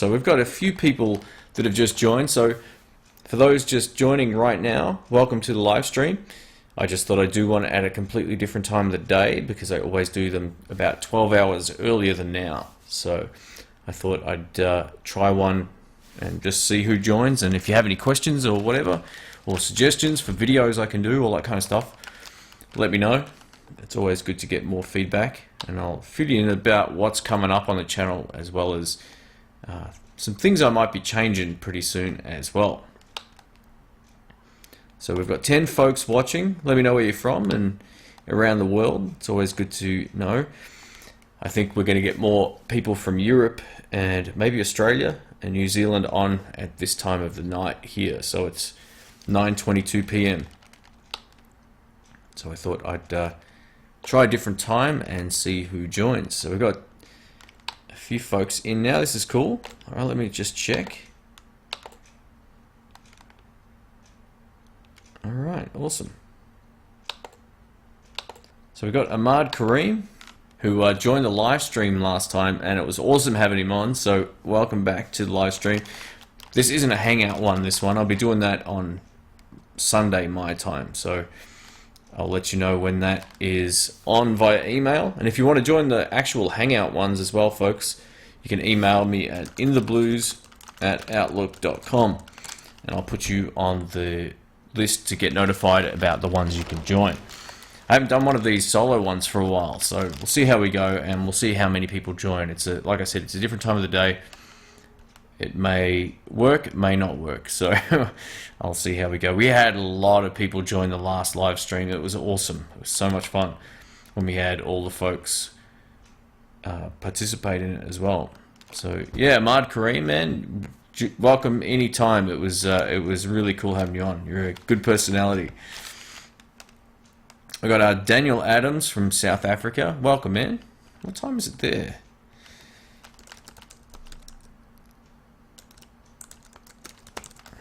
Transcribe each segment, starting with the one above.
So we've got a few people that have just joined. So for those just joining right now, welcome to the live stream. I just thought I'd do one at a completely different time of the day because I always do them about 12 hours earlier than now. So I thought I'd try one and just see who joins. And if you have any questions or whatever, or suggestions for videos I can do, all that kind of stuff, let me know. It's always good to get more feedback, and I'll fill you in about what's coming up on the channel, as well as some things I might be changing pretty soon as well. So we've got 10 folks watching. Let me know where you're from and around the world. It's always good to know. I think we're going to get more people from Europe and maybe Australia and New Zealand on at this time of the night here. So it's 9:22 p.m. So I thought I'd try a different time and see who joins. So we've got a few folks in now. This is cool. All right, let me just check. All right, awesome. So we've got Ahmad Kareem, who joined the live stream last time, and it was awesome having him on. So welcome back to the live stream. This isn't a Hangout one, this one. I'll be doing that on Sunday my time. So I'll let you know when that is on via email. And if you want to join the actual Hangout ones as well, folks, you can email me at intheblues@outlook.com, and I'll put you on the list to get notified about the ones you can join. I haven't done one of these solo ones for a while, so we'll see how we go, and we'll see how many people join. It's a, like I said, it's a different time of the day. It may work, it may not work, so I'll see how we go. We had a lot of people join the last live stream. It was awesome. It was so much fun when we had all the folks participate in it as well. So yeah, Ahmad Kareem, man, welcome anytime. It was really cool having you on. You're a good personality. We got Daniel Adams from South Africa. Welcome, man. What time is it there?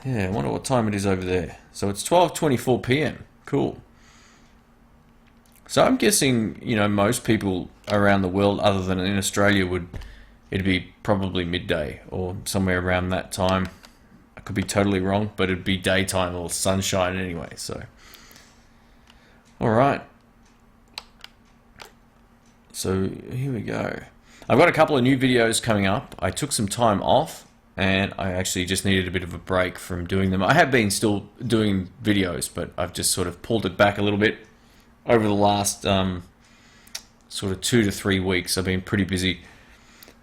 Yeah, I wonder what time it is over there. So it's 12:24 p.m. Cool. So I'm guessing, you know, most people around the world, other than in Australia, it'd be probably midday or somewhere around that time. I could be totally wrong, but it'd be daytime or sunshine anyway. So, all right. So here we go. I've got a couple of new videos coming up. I took some time off, and I actually just needed a bit of a break from doing them. I have been still doing videos, but I've just sort of pulled it back a little bit over the last sort of 2 to 3 weeks. I've been pretty busy,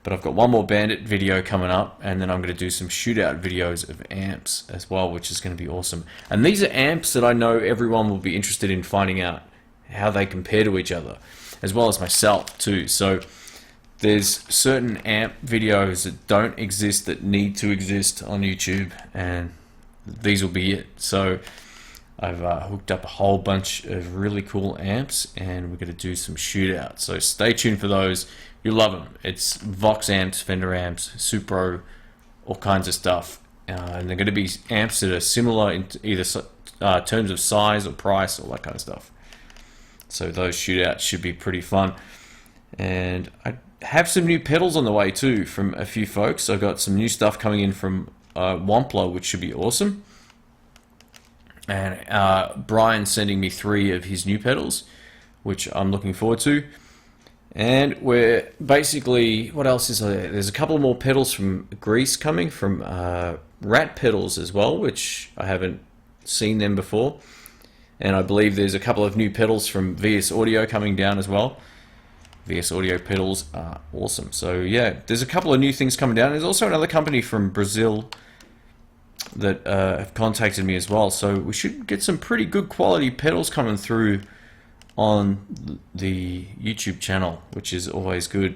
but I've got one more Bandit video coming up, and then I'm going to do some shootout videos of amps as well, which is going to be awesome. And these are amps that I know everyone will be interested in finding out how they compare to each other, as well as myself too. So there's certain amp videos that don't exist that need to exist on YouTube, and these will be it. So I've hooked up a whole bunch of really cool amps, and we're going to do some shootouts. So stay tuned for those. You'll love them. It's Vox amps, Fender amps, Supro, all kinds of stuff. And they're going to be amps that are similar in either terms of size or price, all that kind of stuff. So those shootouts should be pretty fun. And I have some new pedals on the way too from a few folks. I've got some new stuff coming in from Wampler, which should be awesome. And Brian's sending me 3 of his new pedals, which I'm looking forward to. And we're basically, what else is there? There's a couple more pedals from Greece coming, from Rat Pedals as well, which I haven't seen them before. And I believe there's a couple of new pedals from VS Audio coming down as well. VS Audio pedals are awesome. So yeah, there's a couple of new things coming down. There's also another company from Brazil that have contacted me as well. So we should get some pretty good quality pedals coming through on the YouTube channel, which is always good.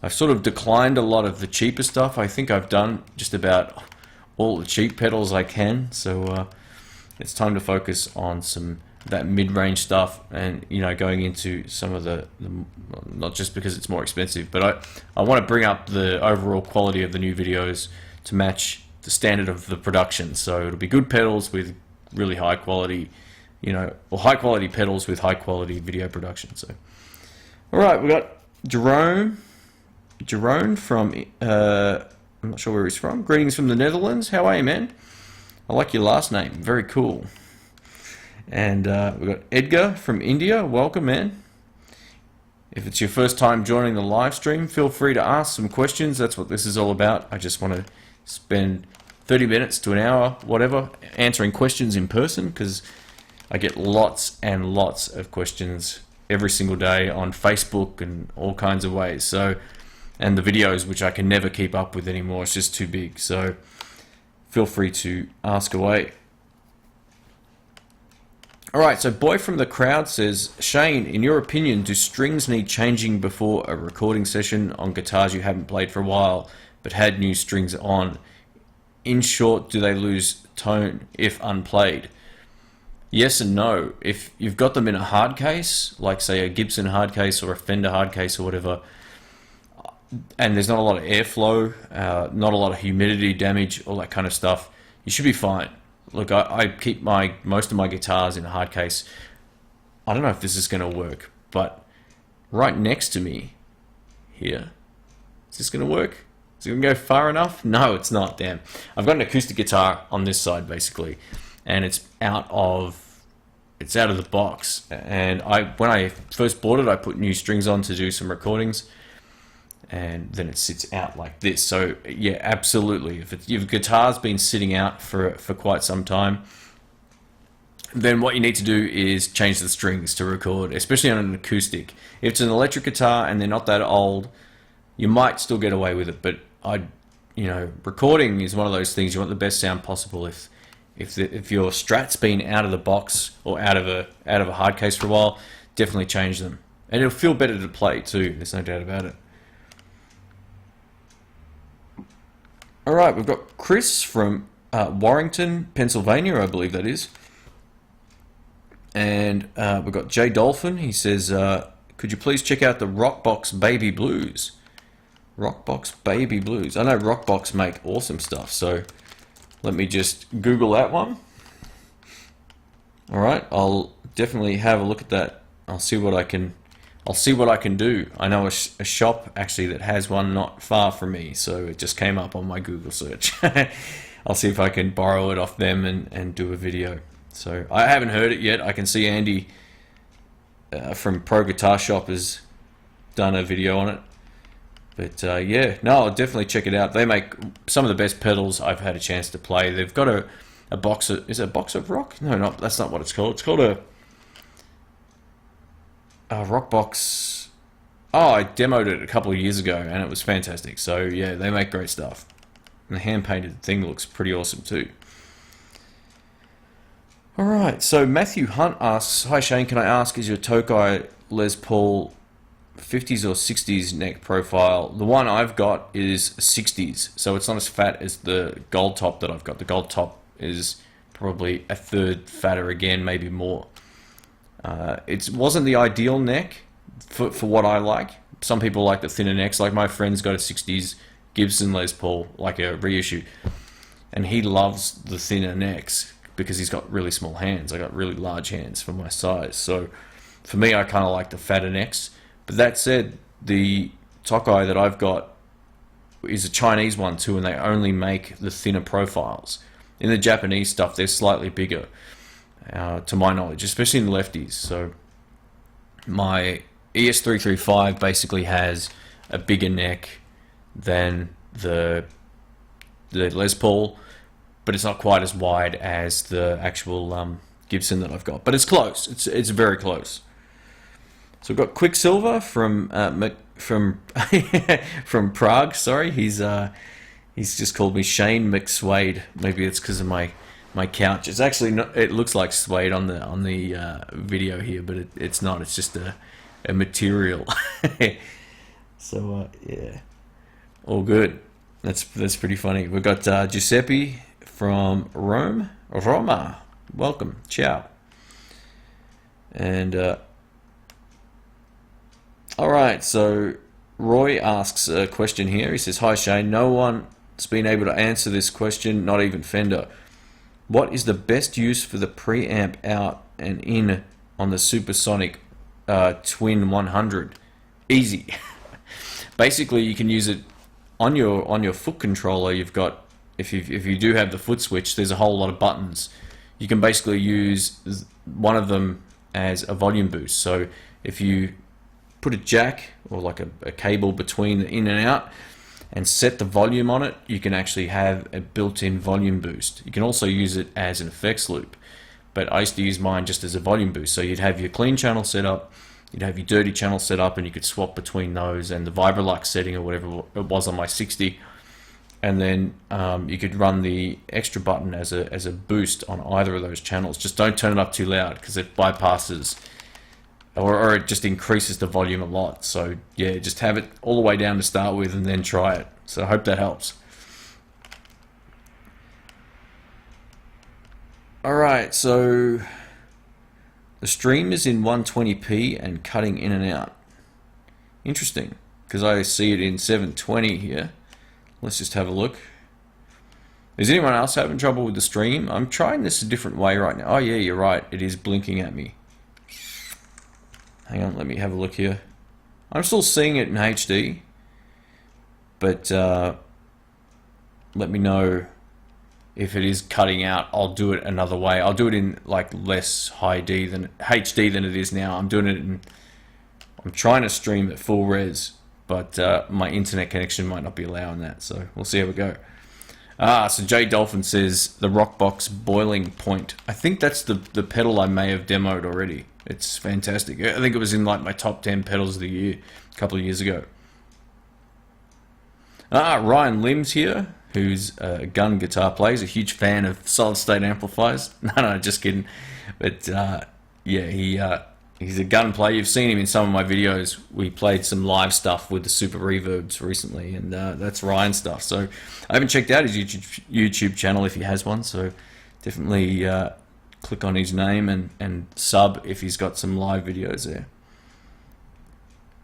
I've sort of declined a lot of the cheaper stuff. I think I've done just about all the cheap pedals I can. So it's time to focus on some that mid-range stuff, and you know, going into some of the not just because it's more expensive, but I want to bring up the overall quality of the new videos to match the standard of the production. So it'll be good pedals with really high quality, you know, or high quality pedals with high quality video production. So all right, we got Jerome from I'm not sure where he's from. Greetings from the Netherlands. How are you, man? I like your last name. Very cool. And we've got Edgar from India. Welcome, man. If it's your first time joining the live stream, feel free to ask some questions. That's what this is all about. I just want to spend 30 minutes to an hour, whatever, answering questions in person, because I get lots and lots of questions every single day on Facebook and all kinds of ways. So, and the videos, which I can never keep up with anymore, it's just too big. So feel free to ask away. Alright, so Boy from the Crowd says, Shane, in your opinion, do strings need changing before a recording session on guitars you haven't played for a while but had new strings on? In short, do they lose tone if unplayed? Yes and no. If you've got them in a hard case, like say a Gibson hard case or a Fender hard case or whatever, and there's not a lot of airflow, not a lot of humidity damage, all that kind of stuff, you should be fine. Look, I keep most of my guitars in a hard case. I don't know if this is going to work, but right next to me here, is this going to work? Is it going to go far enough? No, it's not, damn. I've got an acoustic guitar on this side, basically, and it's out of the box. And when I first bought it, I put new strings on to do some recordings, and then it sits out like this. So yeah, absolutely. If your guitar's been sitting out for quite some time, then what you need to do is change the strings to record, especially on an acoustic. If it's an electric guitar and they're not that old, you might still get away with it. But recording is one of those things. You want the best sound possible. If your Strat's been out of the box or out of a hard case for a while, definitely change them, and it'll feel better to play too. There's no doubt about it. All right, we've got Chris from Warrington, Pennsylvania, I believe that is. And we've got Jay Dolphin. He says, could you please check out the Rockbox Baby Blues? Rockbox Baby Blues. I know Rockbox make awesome stuff, so let me just Google that one. All right, I'll definitely have a look at that. I'll see what I can do. I know a shop actually that has one not far from me, so it just came up on my Google search. I'll see if I can borrow it off them and do a video. So I haven't heard it yet. I can see Andy from Pro Guitar Shop has done a video on it. But yeah, no, I'll definitely check it out. They make some of the best pedals I've had a chance to play. They've got a box of, is it a box of rock? No, that's not what it's called. It's called a Rockbox. Oh, I demoed it a couple of years ago and it was fantastic. So yeah, they make great stuff. And the hand-painted thing looks pretty awesome too. Alright, so Matthew Hunt asks, hi Shane, can I ask, is your Tokai Les Paul 50s or 60s neck profile? The one I've got is 60s, so it's not as fat as the gold top that I've got. The gold top is probably a third fatter again, maybe more. It wasn't the ideal neck for what I like. Some people like the thinner necks. Like my friend's got a 60s Gibson Les Paul, like a reissue, and he loves the thinner necks because he's got really small hands. I got really large hands for my size. So for me, I kind of like the fatter necks. But that said, the Tokai that I've got is a Chinese one too, and they only make the thinner profiles. In the Japanese stuff, they're slightly bigger. To my knowledge, especially in the lefties. So my ES335 basically has a bigger neck than the Les Paul, but it's not quite as wide as the actual Gibson that I've got. But it's close. It's very close. So we've got Quicksilver from from Prague. Sorry, he's just called me Shane McSwade. Maybe it's because of my couch. It's actually not, it looks like suede on the video here, but it's not. It's just a material. So yeah, all good. That's pretty funny. We've got Giuseppe from Roma. Welcome, ciao. And all right. So Roy asks a question here. He says, "Hi Shane. No one's been able to answer this question. Not even Fender. What is the best use for the preamp out and in on the Supersonic Twin 100? Easy. Basically, you can use it on your foot controller, you've got, if you do have the foot switch, there's a whole lot of buttons. You can basically use one of them as a volume boost. So if you put a jack or like a cable between the in and out and set the volume on it, you can actually have a built-in volume boost. You can also use it as an effects loop, but I used to use mine just as a volume boost. So you'd have your clean channel set up, you'd have your dirty channel set up, and you could swap between those and the Vibrolux setting or whatever it was on my 60. And then you could run the extra button as a boost on either of those channels. Just don't turn it up too loud because it bypasses or it just increases the volume a lot. So yeah, just have it all the way down to start with and then try it. So I hope that helps. Alright, so the stream is in 120p and cutting in and out. Interesting, because I see it in 720 here. Let's just have a look. Is anyone else having trouble with the stream? I'm trying this a different way right now. Oh yeah, you're right. It is blinking at me. Hang on, let me have a look here. I'm still seeing it in HD, but let me know if it is cutting out. I'll do it another way. I'll do it in like less high D than HD than it is now. I'm doing it in. I'm trying to stream at full res, but my internet connection might not be allowing that. So we'll see how we go. So Jay Dolphin says the Rockbox boiling point. I think that's the pedal I may have demoed already. It's fantastic. I think it was in like my top 10 pedals of the year a couple of years ago. Ryan Lim's here, who's a gun guitar player. He's a huge fan of solid state amplifiers. No, just kidding. But yeah, he's a gun player. You've seen him in some of my videos. We played some live stuff with the super reverbs recently, and that's Ryan stuff. So I haven't checked out his YouTube channel if he has one, so definitely click on his name and sub if he's got some live videos there.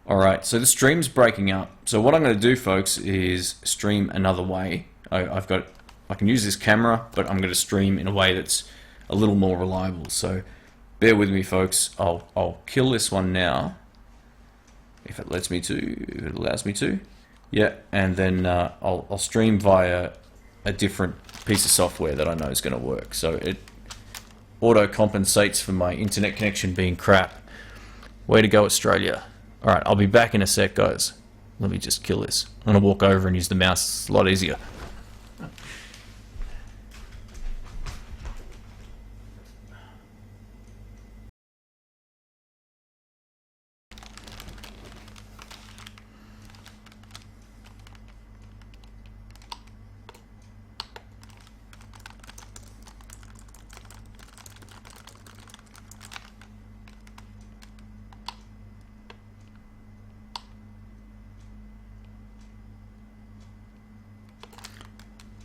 Alright, so the stream's breaking up. So what I'm going to do, folks, is stream another way. I can use this camera, but I'm going to stream in a way that's a little more reliable. So bear with me, folks. I'll kill this one now, if it lets me to, if it allows me to. Yeah, and then I'll stream via a different piece of software that I know is going to work. So it auto compensates for my internet connection being crap. Way to go, Australia. Alright, I'll be back in a sec, guys. Let me just kill this. I'm going to walk over and use the mouse. It's a lot easier.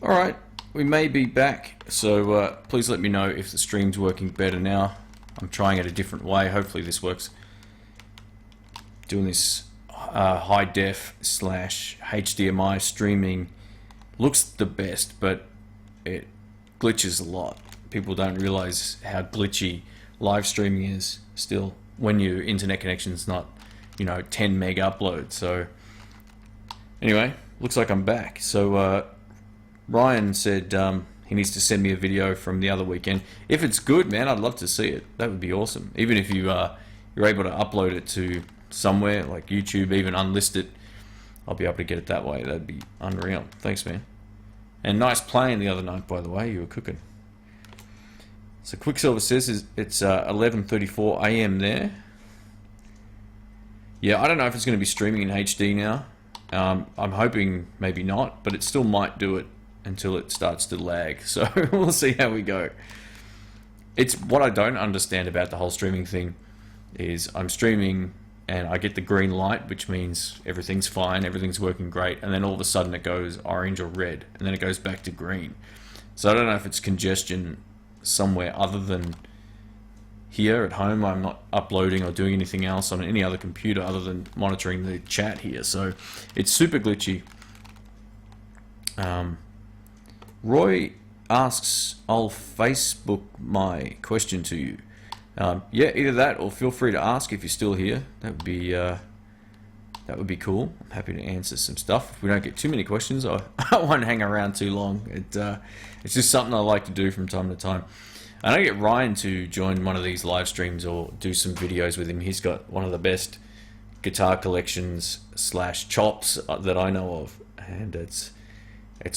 Alright, we may be back, so please let me know if the stream's working better now. I'm trying it a different way. Hopefully this works. Doing this high def / HDMI streaming looks the best, but it glitches a lot. People don't realize how glitchy live streaming is still when your internet connection's not, 10 meg upload. So anyway, looks like I'm back. So Ryan said he needs to send me a video from the other weekend. If it's good, man, I'd love to see it. That would be awesome. Even if you're able to upload it to somewhere like YouTube, even unlist it, I'll be able to get it that way. That'd be unreal. Thanks, man. And nice playing the other night, by the way. You were cooking. So Quicksilver says it's 11:34 a.m. there. Yeah, I don't know if it's going to be streaming in HD now. I'm hoping maybe not, but it still might do it until it starts to lag. So we'll see how we go. It's what I don't understand about the whole streaming thing is I'm streaming and I get the green light, which means everything's fine, everything's working great, and then all of a sudden it goes orange or red, and then it goes back to green. So I don't know if it's congestion somewhere other than here at home. I'm not uploading or doing anything else on any other computer other than monitoring the chat here, so it's super glitchy. Roy asks, I'll Facebook my question to you. Yeah, either that or feel free to ask if you're still here. That would be that would be cool. I'm happy to answer some stuff. If we don't get too many questions, I won't hang around too long. It's just something I like to do from time to time. I don't get Ryan to join one of these live streams or do some videos with him. He's got one of the best guitar collections / chops that I know of, and it's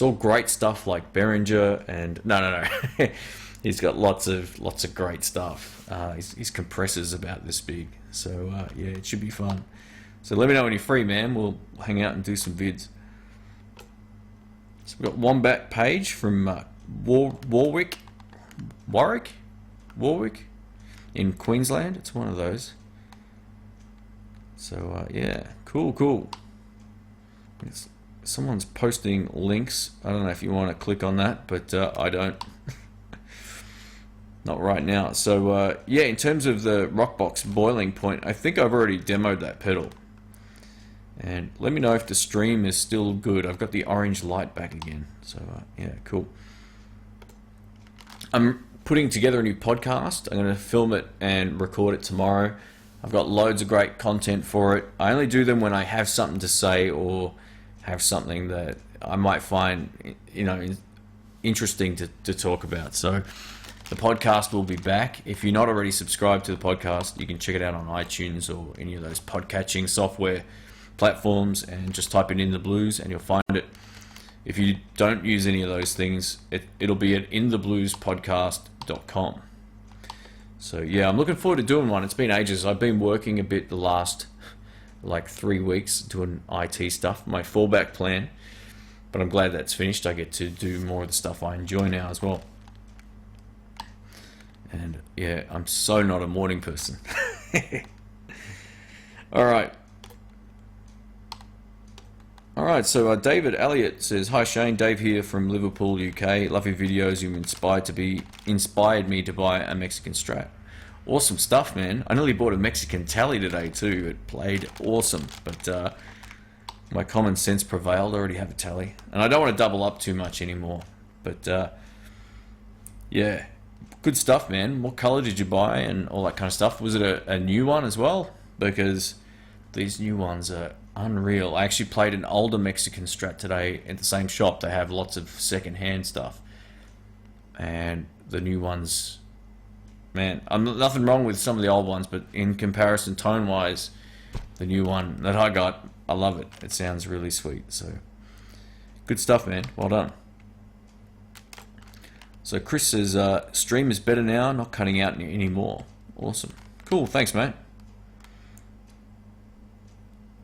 all great stuff like Behringer and no. He's got lots of great stuff. His compressor's about this big, so yeah, it should be fun. So let me know when you're free, man. We'll hang out and do some vids. So we've got Wombat Page from Warwick in Queensland. It's one of those. So yeah, cool. Someone's posting links. I don't know if you want to click on that, but I don't. Not right now. So yeah, in terms of the Rockbox boiling point, I think I've already demoed that pedal. And let me know if the stream is still good. I've got the orange light back again. So yeah, cool. I'm putting together a new podcast. I'm going to film it and record it tomorrow. I've got loads of great content for it. I only do them when I have something to say or have something that I might find, interesting to talk about. So the podcast will be back. If you're not already subscribed to the podcast, you can check it out on iTunes or any of those podcatching software platforms and just type in the Blues and you'll find it. If you don't use any of those things, it'll be at inthebluespodcast.com. So yeah, I'm looking forward to doing one. It's been ages. I've been working a bit the last 3 weeks doing IT stuff, my fallback plan, but I'm glad that's finished. I get to do more of the stuff I enjoy now as well. And yeah, I'm so not a morning person. All right, so David Elliott says, "Hi Shane, Dave here from Liverpool, UK. Love your videos. You inspired me to buy a Mexican Strat. Awesome stuff, man. I nearly bought a Mexican Tally today too. It played awesome, but my common sense prevailed. I already have a Tally, and I don't want to double up too much anymore. But yeah, good stuff, man. What color did you buy and all that kind of stuff? Was it a new one as well? Because these new ones are unreal. I actually played an older Mexican Strat today at the same shop. They have lots of second-hand stuff, and the new ones, man, nothing wrong with some of the old ones, but in comparison, tone-wise, the new one that I got, I love it. It sounds really sweet. So good stuff, man. Well done. So Chris says, stream is better now, not cutting out anymore. Awesome. Cool. Thanks, mate.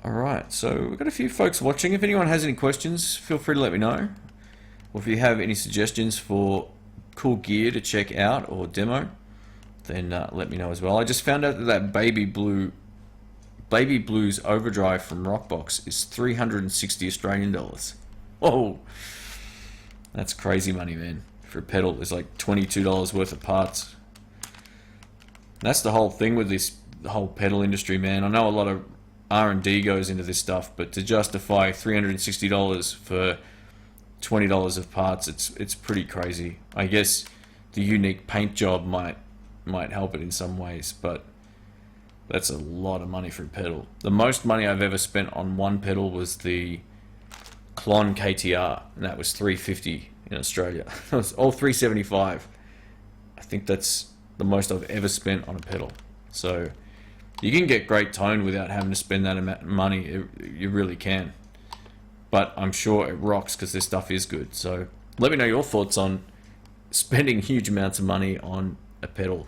Alright, so we've got a few folks watching. If anyone has any questions, feel free to let me know. Or if you have any suggestions for cool gear to check out or demo, then let me know as well. I just found out that Baby Blues Overdrive from Rockbox is 360 Australian dollars. Whoa! That's crazy money, man. For a pedal, there's like $22 worth of parts. That's the whole thing with the whole pedal industry, man. I know a lot of R&D goes into this stuff, but to justify $360 for $20 of parts, it's pretty crazy. I guess the unique paint job might help it in some ways, but that's a lot of money for a pedal. The most money I've ever spent on one pedal was the Klon KTR, and that was $350 in Australia. It was all $375. I think that's the most I've ever spent on a pedal. So you can get great tone without having to spend that amount of money. You really can. But I'm sure it rocks because this stuff is good. So let me know your thoughts on spending huge amounts of money on a pedal.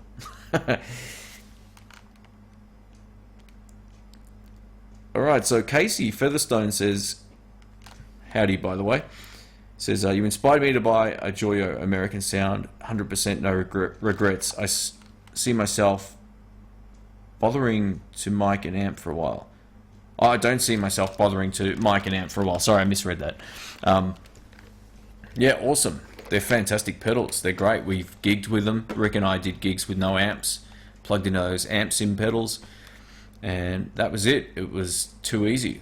Alright, so Casey Featherstone says, howdy by the way, says, you inspired me to buy a Joyo American Sound, 100% no regrets. I see myself bothering to mic and amp for a while. Oh, I don't see myself bothering to mic and amp for a while. Sorry, I misread that. Yeah, awesome. They're fantastic pedals. They're great. We've gigged with them. Rick and I did gigs with no amps, plugged into those amp sim pedals, and that was it. It was too easy.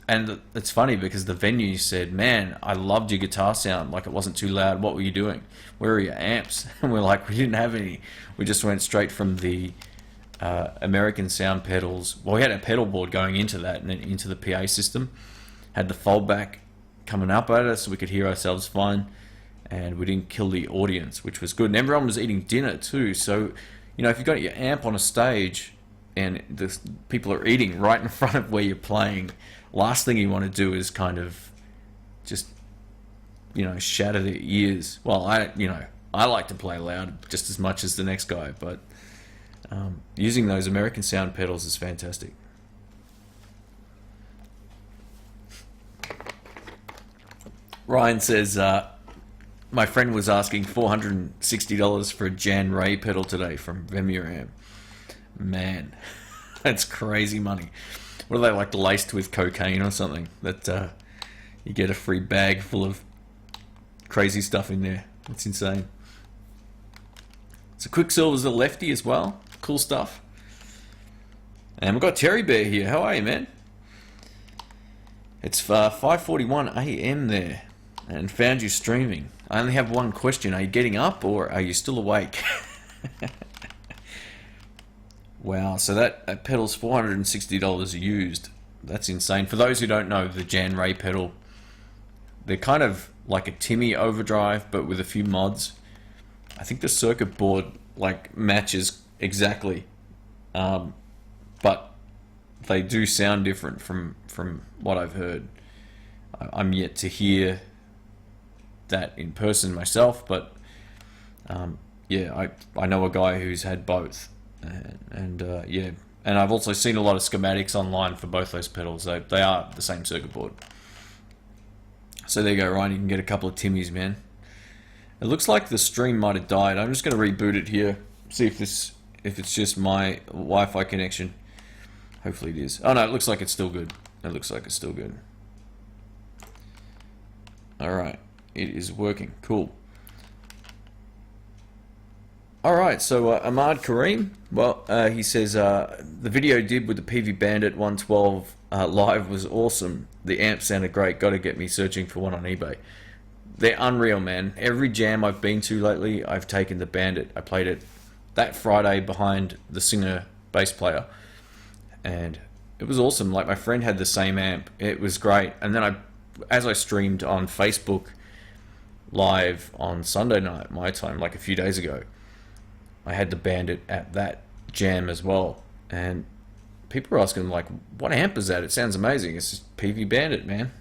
And it's funny because the venue said, man, I loved your guitar sound. Like, it wasn't too loud. What were you doing? Where are your amps? And we're like, we didn't have any. We just went straight from the American sound pedals. Well, we had a pedal board going into that and then into the PA system. Had the foldback coming up at us so we could hear ourselves fine, and we didn't kill the audience, which was good. And everyone was eating dinner too, so you know, if you've got your amp on a stage and the people are eating right in front of where you're playing, last thing you want to do is kind of just, you know, shatter their ears. Well, I like to play loud just as much as the next guy, but using those American sound pedals is fantastic. Ryan says, my friend was asking $460 for a Jan Ray pedal today from Vemuram. Man, that's crazy money. What are they, like laced with cocaine or something? That you get a free bag full of crazy stuff in there. It's insane. So Quicksilver's a lefty as well. Cool stuff. And we've got Terry Bear here. How are you, man? It's 5:41 a.m. there, and found you streaming. I only have one question. Are you getting up or are you still awake? Wow, so that pedal's $460 used. That's insane. For those who don't know, the Jan Ray pedal, they're kind of like a Timmy overdrive, but with a few mods. I think the circuit board like matches exactly, but they do sound different from what I've heard. I'm yet to hear that in person myself, but yeah, I know a guy who's had both, and yeah, and I've also seen a lot of schematics online for both those pedals. They are the same circuit board. So there you go, Ryan. You can get a couple of Timmys, man. It looks like the stream might have died. I'm just going to reboot it here, see if it's just my Wi-Fi connection. Hopefully it is. Oh no, it looks like it's still good. It looks like it's still good. All right, it is working. Cool. All right, so Ahmad Kareem, well, he says the video you did with the PV Bandit 112 live was awesome. The amp sounded great. Got to get me searching for one on eBay. They're unreal, man. Every jam I've been to lately, I've taken the Bandit. I played it that Friday behind the singer bass player, and it was awesome. Like, my friend had the same amp. It was great. And then as I streamed on Facebook live on Sunday night, my time, like a few days ago, I had the Bandit at that jam as well. And people were asking, like, what amp is that? It sounds amazing. It's just PV Bandit, man.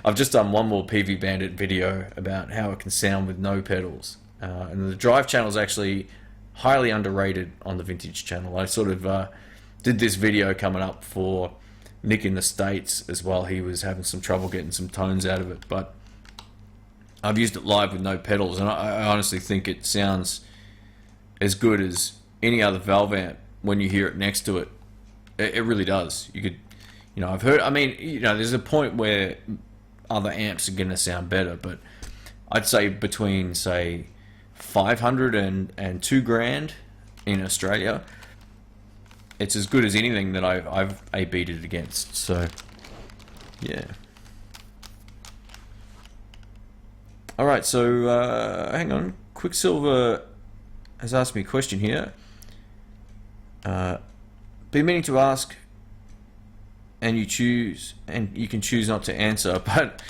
I've just done one more PV Bandit video about how it can sound with no pedals. And the drive channel is actually highly underrated on the Vintage channel. I sort of did this video coming up for Nick in the States as well. He was having some trouble getting some tones out of it, but I've used it live with no pedals, and I honestly think it sounds as good as any other valve amp when you hear it next to it. It really does. You could, you know, I've heard, I mean, you know, there's a point where other amps are going to sound better, but I'd say between, say, 500 and $2,000 in Australia, it's as good as anything that I've A/B'd it against. So, yeah. All right, so hang on. Quicksilver has asked me a question here. Been meaning to ask, and you can choose not to answer, but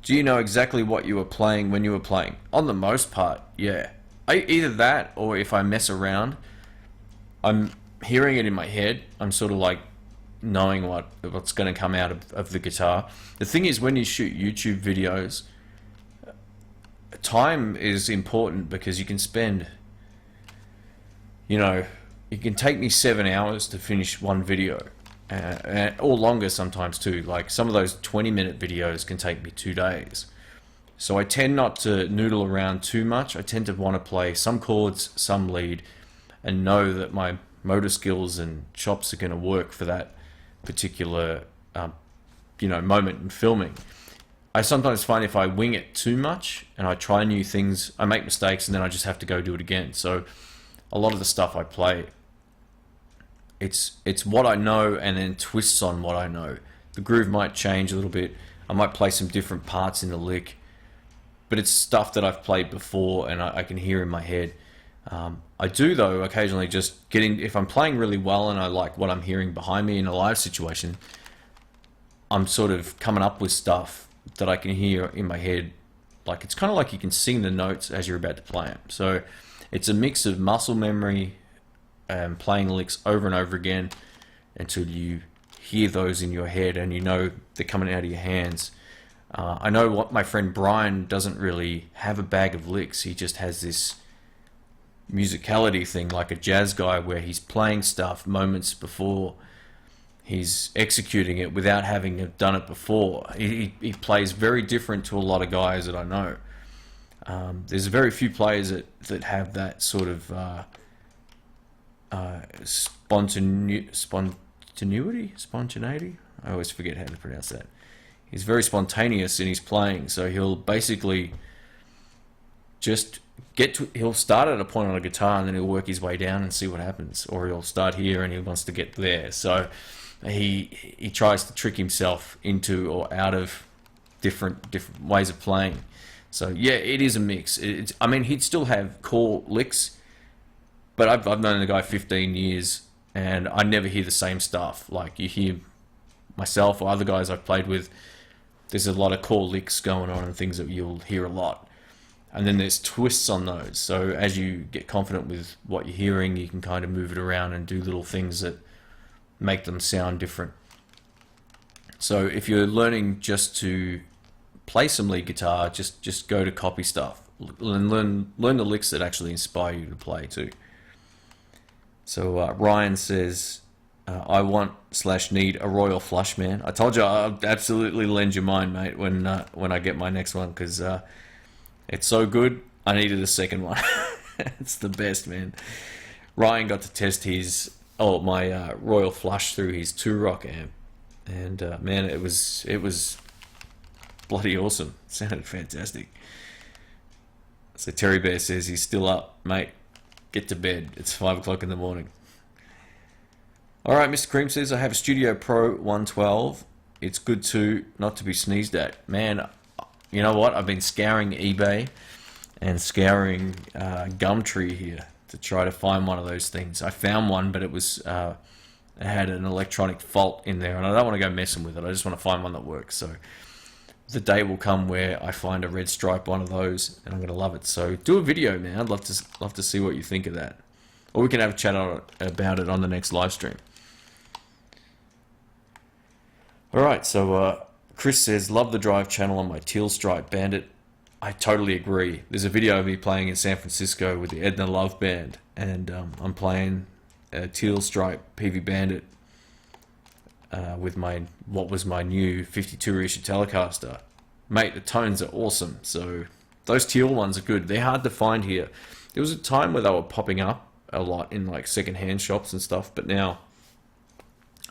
do you know exactly what you were playing when you were playing? On the most part, yeah. Either that, or if I mess around, I'm hearing it in my head. I'm sort of like knowing what's going to come out of the guitar. The thing is, when you shoot YouTube videos, time is important, because you can spend, you know, it can take me 7 hours to finish one video, or longer sometimes too. Like, some of those 20-minute videos can take me 2 days. So I tend not to noodle around too much. I tend to want to play some chords, some lead, and know that my motor skills and chops are going to work for that particular you know, moment in filming. I sometimes find if I wing it too much and I try new things, I make mistakes, and then I just have to go do it again. So a lot of the stuff I play, it's what I know and then twists on what I know. The groove might change a little bit. I might play some different parts in the lick, but it's stuff that I've played before and I can hear in my head. I do, though, occasionally just getting, if I'm playing really well and I like what I'm hearing behind me in a live situation, I'm sort of coming up with stuff that I can hear in my head. Like, it's kind of like you can sing the notes as you're about to play them. So it's a mix of muscle memory and playing licks over and over again until you hear those in your head and you know they're coming out of your hands. I know what my friend Brian doesn't really have a bag of licks. He just has this musicality thing, like a jazz guy, where he's playing stuff moments before he's executing it without having done it before. He plays very different to a lot of guys that I know. There's very few players that have that sort of spontaneity. I always forget how to pronounce that. He's very spontaneous in his playing, so he'll basically just he'll start at a point on a guitar and then he'll work his way down and see what happens, or he'll start here and he wants to get there. So he tries to trick himself into or out of different ways of playing. So yeah, it is a mix. I mean, he'd still have core licks, but I've known the guy 15 years and I never hear the same stuff. Like, you hear myself or other guys I've played with, there's a lot of core licks going on and things that you'll hear a lot. And then there's twists on those. So as you get confident with what you're hearing, you can kind of move it around and do little things that make them sound different. So if you're learning just to play some lead guitar, just go to copy stuff and learn the licks that actually inspire you to play too. So Ryan says, I want/need a royal flush, man. I told you I'll absolutely lend you mine, mate, when I get my next one, because it's so good. I needed a second one. It's the best, man. Ryan got to test my royal flush through his 2-rock amp, and man, it was bloody awesome. It sounded fantastic. So Terry Bear says he's still up, mate. Get to bed. It's 5 o'clock in the morning. All right, Mr. Cream says, I have a Studio Pro 112. It's good too, not to be sneezed at. Man, you know what? I've been scouring eBay and scouring Gumtree here to try to find one of those things. I found one, but it had an electronic fault in there, and I don't want to go messing with it. I just want to find one that works. So the day will come where I find a red stripe one of those, and I'm going to love it. So do a video, man. I'd love to see what you think of that. Or we can have a chat about it on the next live stream. Alright, so Chris says, love the drive channel on my Teal Stripe Bandit. I totally agree. There's a video of me playing in San Francisco with the Edna Love Band, and I'm playing a Teal Stripe PV Bandit with what was my new 52-issue Telecaster. Mate, the tones are awesome. So those teal ones are good. They're hard to find here. There was a time where they were popping up a lot in like second-hand shops and stuff, but now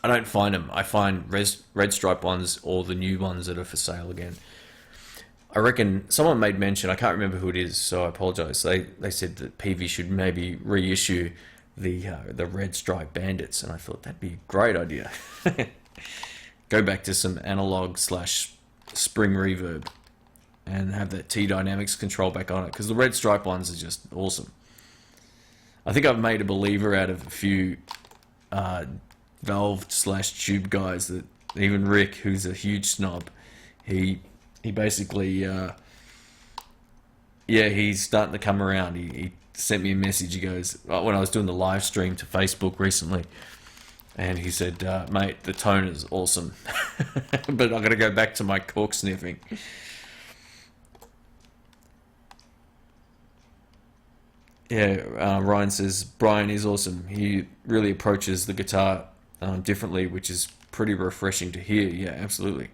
I don't find them. I find red stripe ones or the new ones that are for sale again. I reckon someone made mention, I can't remember who it is, so I apologize. They said that PV should maybe reissue the red stripe Bandits, and I thought that'd be a great idea. Go back to some analog / spring reverb and have that T Dynamics control back on it, because the red stripe ones are just awesome. I think I've made a believer out of a few valve / tube guys, that even Rick, who's a huge snob, he basically he's starting to come around. He sent me a message. He goes, when I was doing the live stream to Facebook recently, and he said, mate, the tone is awesome, but I'm gonna go back to my cork sniffing. Yeah, Ryan says, Brian is awesome. He really approaches the guitar differently, which is pretty refreshing to hear. Yeah, absolutely.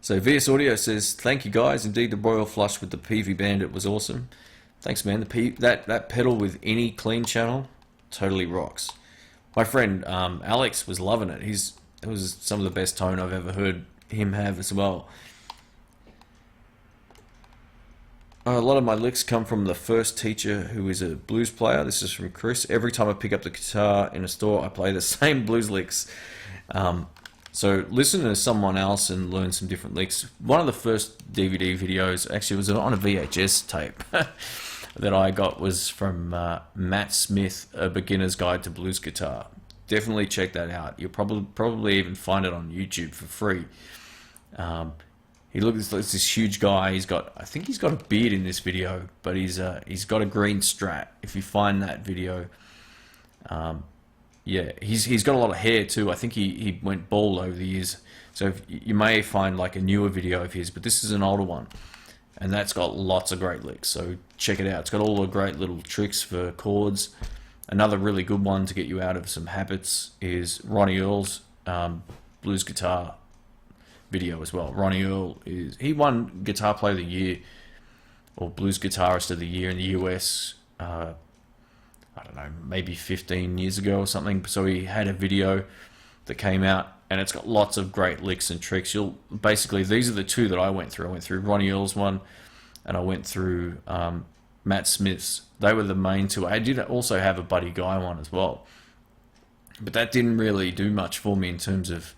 So VS Audio says, thank you guys. Indeed, the Royal Flush with the PV Bandit was awesome. Thanks, man. That pedal with any clean channel totally rocks. My friend Alex was loving it. It was some of the best tone I've ever heard him have as well. A lot of my licks come from the first teacher, who is a blues player. This is from Chris. Every time I pick up the guitar in a store, I play the same blues licks. So listen to someone else and learn some different licks. One of the first DVD videos, actually, was on a VHS tape. that I got was from Matt Smith, A Beginner's Guide to Blues Guitar. Definitely check that out. You'll probably even find it on YouTube for free. He looks like this huge guy. I think he's got a beard in this video, but he's got a green Strat. If you find that video, yeah, he's got a lot of hair too. I think he went bald over the years, so you may find like a newer video of his, but this is an older one, and that's got lots of great licks. So check it out. It's got all the great little tricks for chords. Another really good one to get you out of some habits is Ronnie Earl's blues guitar video as well. Ronnie Earl he won Guitar Player of the Year or Blues Guitarist of the Year in the US. I don't know, maybe 15 years ago or something. So he had a video that came out, and it's got lots of great licks and tricks. Basically, these are the two that I went through. I went through Ronnie Earl's one, and I went through Matt Smith's. They were the main two. I did also have a Buddy Guy one as well, but that didn't really do much for me in terms of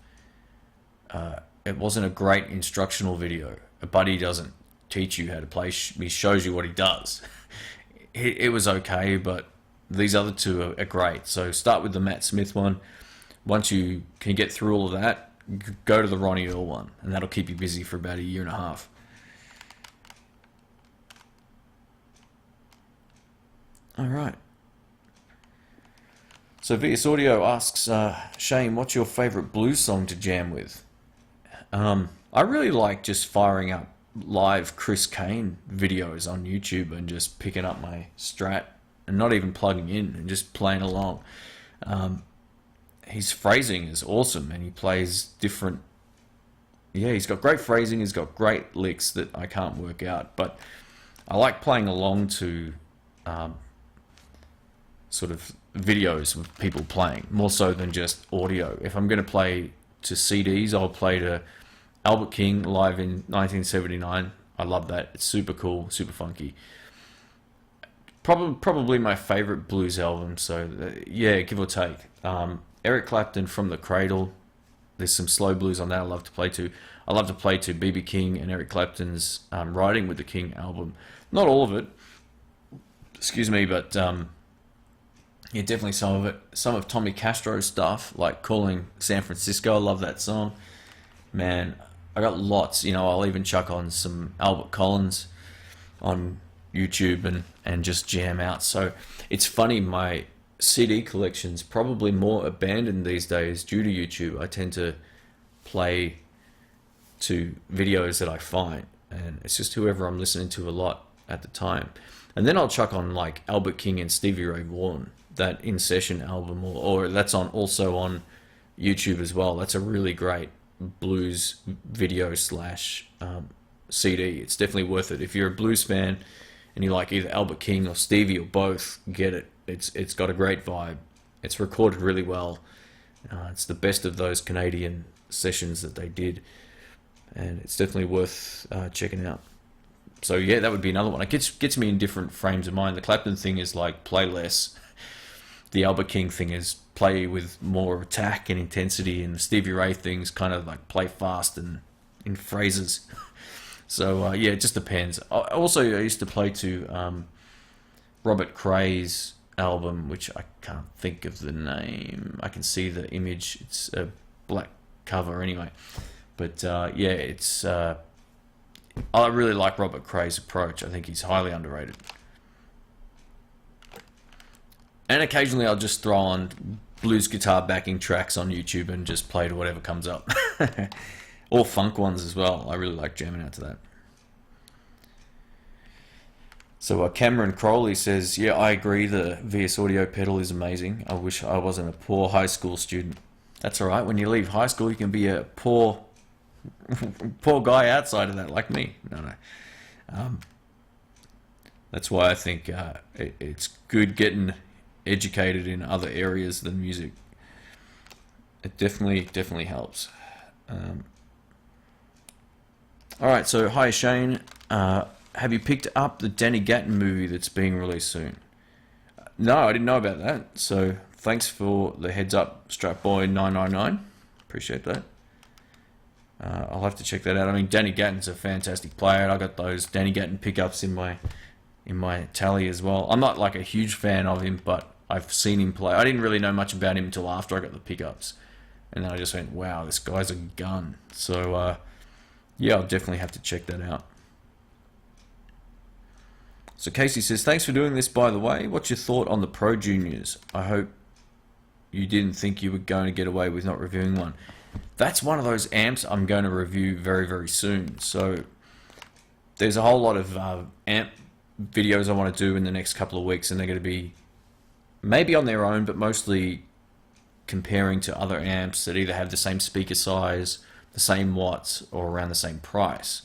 it wasn't a great instructional video. A Buddy doesn't teach you how to play. He shows you what he does. It was okay, but these other two are great. So start with the Matt Smith one. Once you can get through all of that, go to the Ronnie Earl one, and that'll keep you busy for about a year and a half. All right. So VS Audio asks, Shane, what's your favorite blues song to jam with? I really like just firing up live Chris Kane videos on YouTube and just picking up my Strat and not even plugging in and just playing along. His phrasing is awesome, and he plays different. Yeah, he's got great phrasing. He's got great licks that I can't work out, but I like playing along to sort of videos with people playing more so than just audio. If I'm going to play to CDs, I'll play to Albert King live in 1979. I love that. It's super cool, super funky. Probably my favorite blues album. So yeah, give or take. Eric Clapton, From the Cradle. There's some slow blues on that I love to play to. I love to play to B.B. King and Eric Clapton's Riding with the King album. Not all of it, excuse me, but yeah, definitely some of it. Some of Tommy Castro's stuff, like Calling San Francisco. I love that song. Man, I got lots. You know, I'll even chuck on some Albert Collins on YouTube and just jam out. So it's funny, my CD collection's probably more abandoned these days due to YouTube. I tend to play to videos that I find, and it's just whoever I'm listening to a lot at the time. And then I'll chuck on like Albert King and Stevie Ray Vaughan, that In Session album, or that's also on YouTube as well. That's a really great blues video / CD. It's definitely worth it. If you're a blues fan and you like either Albert King or Stevie or both, get it. It's got a great vibe. It's recorded really well. It's the best of those Canadian sessions that they did, and it's definitely worth checking out. So yeah, that would be another one. It gets me in different frames of mind. The Clapton thing is like play less. The Albert King thing is play with more attack and intensity, and the Stevie Ray thing's kind of like play fast and in phrases. So yeah, it just depends. I used to play to Robert Cray's album, which I can't think of the name. I can see the image. It's a black cover anyway. But yeah, it's I really like Robert Cray's approach. I think he's highly underrated. And occasionally I'll just throw on blues guitar backing tracks on YouTube and just play to whatever comes up. Or funk ones as well. I really like jamming out to that. So Cameron Crowley says, yeah, I agree, the VS Audio pedal is amazing. I wish I wasn't a poor high school student. That's alright, when you leave high school you can be a poor guy outside of that, like me. No. That's why I think it's good getting educated in other areas than music. It definitely helps. Alright, so hi Shane. Have you picked up the Danny Gatton movie that's being released soon? No, I didn't know about that. So thanks for the heads up, Stratboy999. Appreciate that. I'll have to check that out. I mean, Danny Gatton's a fantastic player. I got those Danny Gatton pickups in my in my tally as well. I'm not like a huge fan of him, but I've seen him play. I didn't really know much about him until after I got the pickups, and then I just went, wow, this guy's a gun. So yeah, I'll definitely have to check that out. So Casey says, thanks for doing this, by the way. What's your thought on the Pro Juniors? I hope you didn't think you were going to get away with not reviewing one. That's one of those amps I'm going to review very, very soon. So there's a whole lot of amp videos I want to do in the next couple of weeks, and they're going to be maybe on their own, but mostly comparing to other amps that either have the same speaker size, the same watts, or around the same price.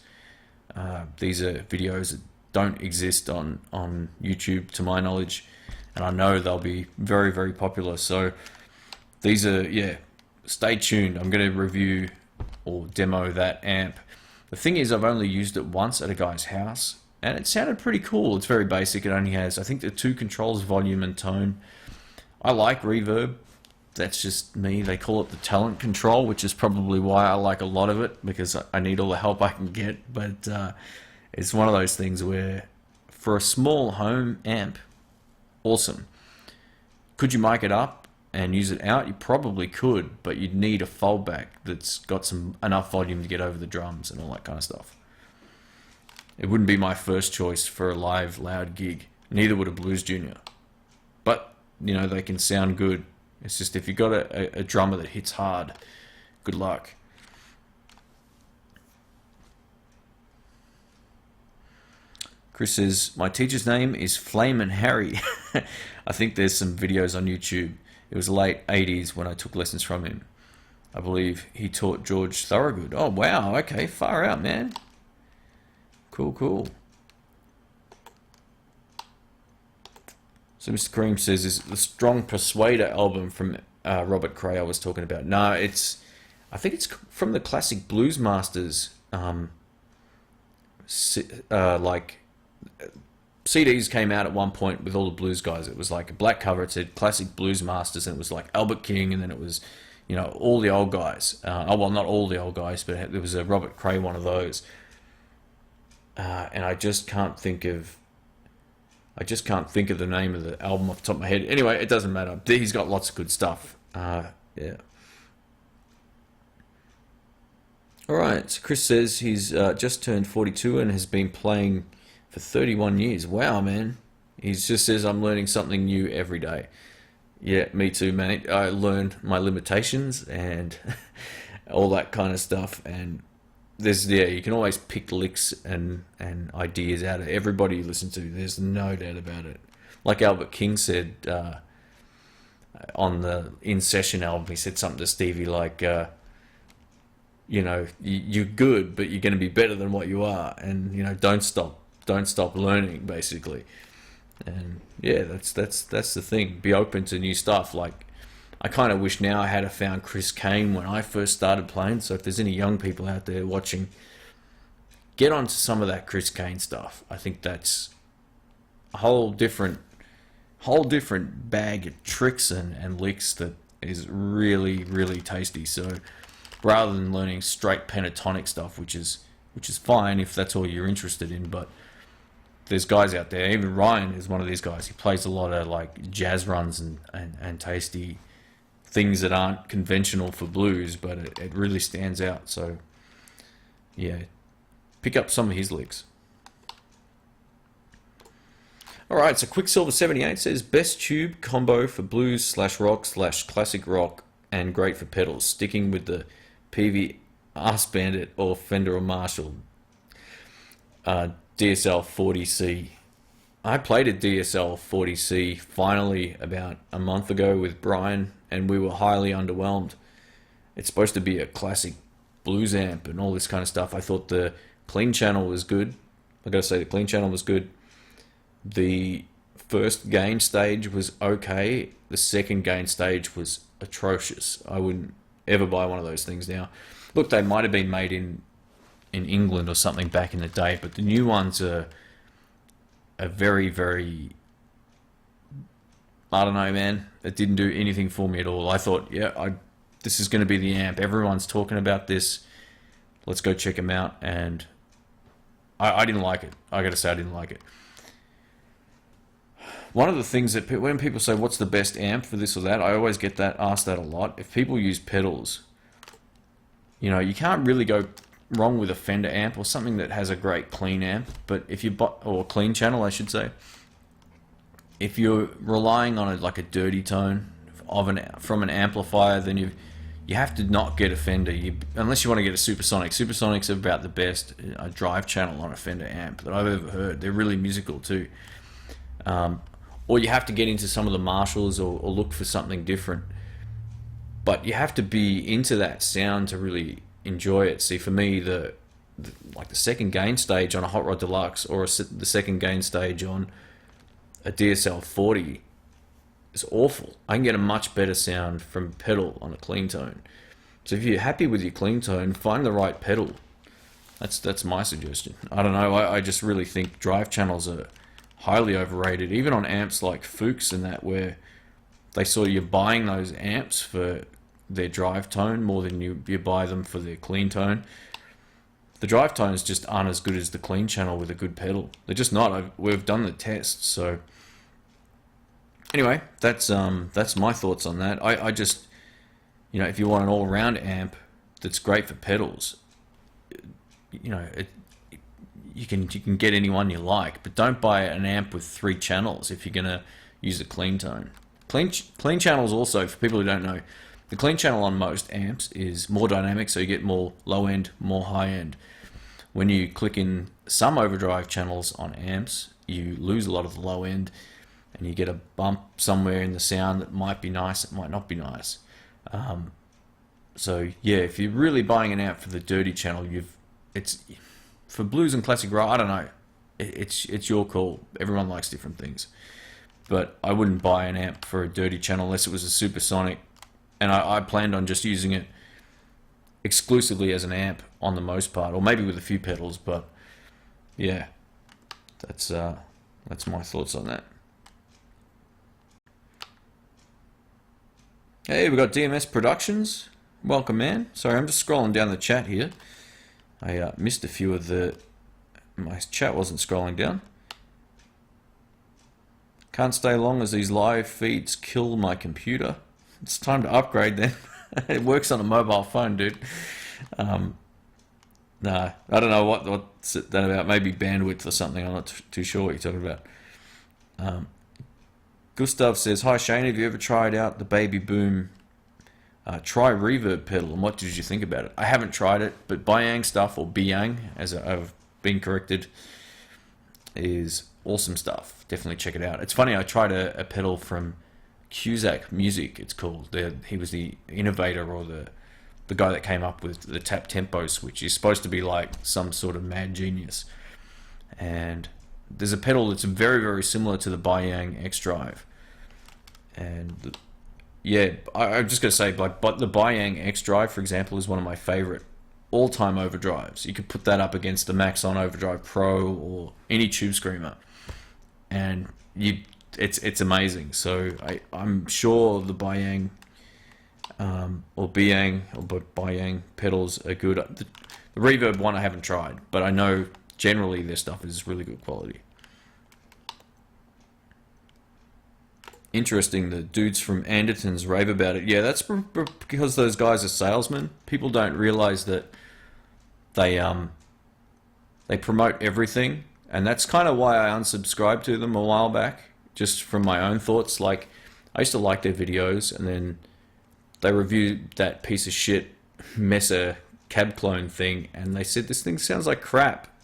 These are videos that don't exist on YouTube, to my knowledge, and I know they'll be very, very popular. So these are, yeah, stay tuned. I'm going to review or demo that amp. The thing is, I've only used it once at a guy's house, and it sounded pretty cool. It's very basic. It only has, I think, the 2 controls, volume and tone. I like reverb. That's just me. They call it the talent control, which is probably why I like a lot of it, because I need all the help I can get. But it's one of those things where, for a small home amp, awesome. Could you mic it up and use it out? You probably could, but you'd need a foldback that's got enough volume to get over the drums and all that kind of stuff. It wouldn't be my first choice for a live loud gig. Neither would a Blues Junior. But, you know, they can sound good. It's just if you've got a drummer that hits hard, good luck. Chris says, my teacher's name is Flamin' Harry. I think there's some videos on YouTube. It was late 80s when I took lessons from him. I believe he taught George Thorogood. Oh, wow. Okay, far out, man. Cool, cool. So Mr. Cream says, is the Strong Persuader album from Robert Cray I was talking about? No, I think it's from the classic Blues Masters, like CDs came out at one point with all the blues guys. It was like a black cover. It said Classic Blues Masters, and it was like Albert King, and then it was, you know, all the old guys. Oh, well, not all the old guys, but there was a Robert Cray one of those. And I just can't think of the name of the album off the top of my head. Anyway, it doesn't matter. He's got lots of good stuff. Yeah. All right. So Chris says he's just turned 42 and has been playing for 31 years. Wow, man. He just says, I'm learning something new every day. Yeah, me too, mate. I learned my limitations and all that kind of stuff. And you can always pick licks and ideas out of everybody you listen to. There's no doubt about it. Like Albert King said on the In Session album, he said something to Stevie like, you know, you're good, but you're going to be better than what you are. And, you know, don't stop learning, basically. And yeah, that's the thing. Be open to new stuff. Like, I kind of wish now I had found Chris Kane when I first started playing. So if there's any young people out there watching, get onto some of that Chris Kane stuff. I think that's a whole different bag of tricks and licks that is really, really tasty. So rather than learning straight pentatonic stuff, which is fine if that's all you're interested in, but there's guys out there, even Ryan is one of these guys. He plays a lot of like jazz runs and tasty things that aren't conventional for blues, but it really stands out. So yeah, pick up some of his licks. Alright, so Quicksilver78 says, best tube combo for blues/rock/classic rock and great for pedals, sticking with the PV Ask Bandit or Fender or Marshall. DSL 40C. I played a DSL 40C finally about a month ago with Brian, and we were highly underwhelmed. It's supposed to be a classic blues amp and all this kind of stuff. I thought the clean channel was good. I gotta say, the clean channel was good. The first gain stage was okay. The second gain stage was atrocious. I wouldn't ever buy one of those things now. Look, they might have been made in England or something back in the day, but the new ones are very, very, I don't know, man. It didn't do anything for me at all. I thought, yeah, this is going to be the amp. Everyone's talking about this. Let's go check them out. And I didn't like it. I got to say, I didn't like it. One of the things that when people say, what's the best amp for this or that, I always get asked that a lot. If people use pedals, you know, you can't really go wrong with a Fender amp or something that has a great clean amp, but if you or clean channel, I should say. If you're relying on like a dirty tone from an amplifier, then you have to not get a Fender, unless you want to get a Supersonic. Supersonics are about the best drive channel on a Fender amp that I've ever heard. They're really musical too. Or you have to get into some of the Marshalls or look for something different. But you have to be into that sound to really enjoy it. See, for me, like the second gain stage on a Hot Rod Deluxe or the second gain stage on a DSL 40 is awful. I can get a much better sound from pedal on a clean tone. So if you're happy with your clean tone, find the right pedal. That's my suggestion. I don't know. I just really think drive channels are highly overrated, even on amps like Fuchs and that, where they saw you're buying those amps for their drive tone more than you buy them for their clean tone. The drive tones just aren't as good as the clean channel with a good pedal. They're just not. We've done the tests. So anyway, that's my thoughts on that. I just, you know, if you want an all-round amp that's great for pedals, you know, you can get any one you like, but don't buy an amp with 3 channels if you're gonna use a clean tone. Clean channels also, for people who don't know, the clean channel on most amps is more dynamic, so you get more low end, more high end. When you click in some overdrive channels on amps, you lose a lot of the low end, and you get a bump somewhere in the sound that might be nice, it might not be nice. So yeah, if you're really buying an amp for the dirty channel, it's for blues and classic rock, I don't know. It's your call. Everyone likes different things. But I wouldn't buy an amp for a dirty channel unless it was a Supersonic. And I planned on just using it exclusively as an amp on the most part, or maybe with a few pedals. But yeah, that's my thoughts on that. Hey, we got DMS Productions. Welcome, man. Sorry, I'm just scrolling down the chat here. I missed a few of my chat wasn't scrolling down. Can't stay long as these live feeds kill my computer. It's time to upgrade then. It works on a mobile phone, dude. Nah, I don't know what's that about. Maybe bandwidth or something. I'm not too sure what you're talking about. Gustav says, hi Shane, have you ever tried out the Baby Boom tri-reverb pedal, and what did you think about it? I haven't tried it, but Byang stuff, or Byang, as I've been corrected, is awesome stuff. Definitely check it out. It's funny, I tried a pedal from Cusack Music, it's called. He was the innovator, or the guy that came up with the tap tempo switch. He's supposed to be like some sort of mad genius. And there's a pedal that's very, very similar to the Byang X Drive. And yeah, I'm just going to say, like, but the Byang X Drive, for example, is one of my favorite all-time overdrives. You could put that up against the Maxon Overdrive Pro or any Tube Screamer, and it's amazing. So I'm sure the Byang or Byang pedals are good. The reverb one I haven't tried, but I know generally their stuff is really good quality. Interesting, the dudes from Anderton's rave about it. Yeah, that's because those guys are salesmen. People don't realize that they promote everything, and that's kind of why I unsubscribed to them a while back, just from my own thoughts. Like, I used to like their videos, and then they reviewed that piece of shit Messer cab clone thing, and they said this thing sounds like crap.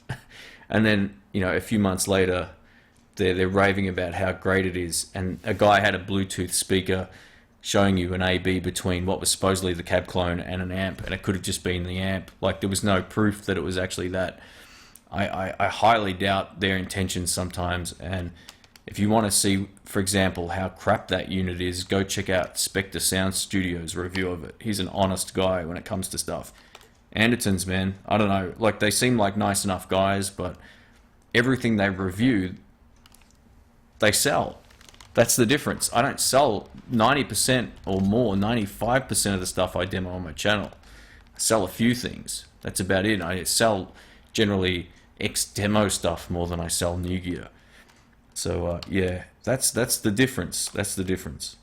And then, you know, a few months later, they're raving about how great it is, and a guy had a Bluetooth speaker showing you an A/B between what was supposedly the cab clone and an amp, and it could have just been the amp. Like, there was no proof that it was actually that. I highly doubt their intentions sometimes, and if you want to see, for example, how crap that unit is, go check out Spectre Sound Studio's review of it. He's an honest guy when it comes to stuff. Andertons, man, I don't know, like, they seem like nice enough guys, but everything they review, they sell. That's the difference. I don't sell 90% or more, 95% of the stuff I demo on my channel. I sell a few things. That's about it. I sell generally ex-demo stuff more than I sell new gear. So yeah, that's the difference. That's the difference.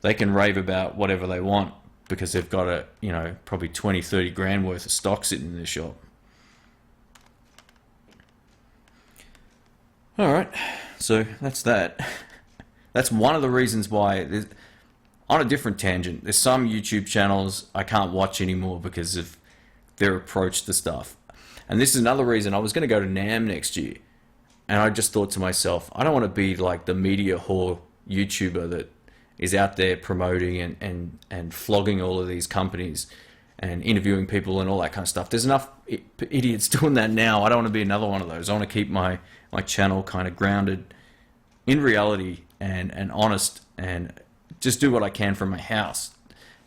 They can rave about whatever they want because they've got a, you know, probably 20, 30 grand worth of stock sitting in their shop. All right, so that's that. That's one of the reasons why, on a different tangent, there's some YouTube channels I can't watch anymore because of their approach to stuff. And this is another reason. I was going to go to NAMM next year, and I just thought to myself, I don't want to be like the media whore YouTuber that is out there promoting and flogging all of these companies and interviewing people and all that kind of stuff. There's enough idiots doing that now. I don't want to be another one of those. I want to keep my channel kind of grounded in reality and honest, and just do what I can from my house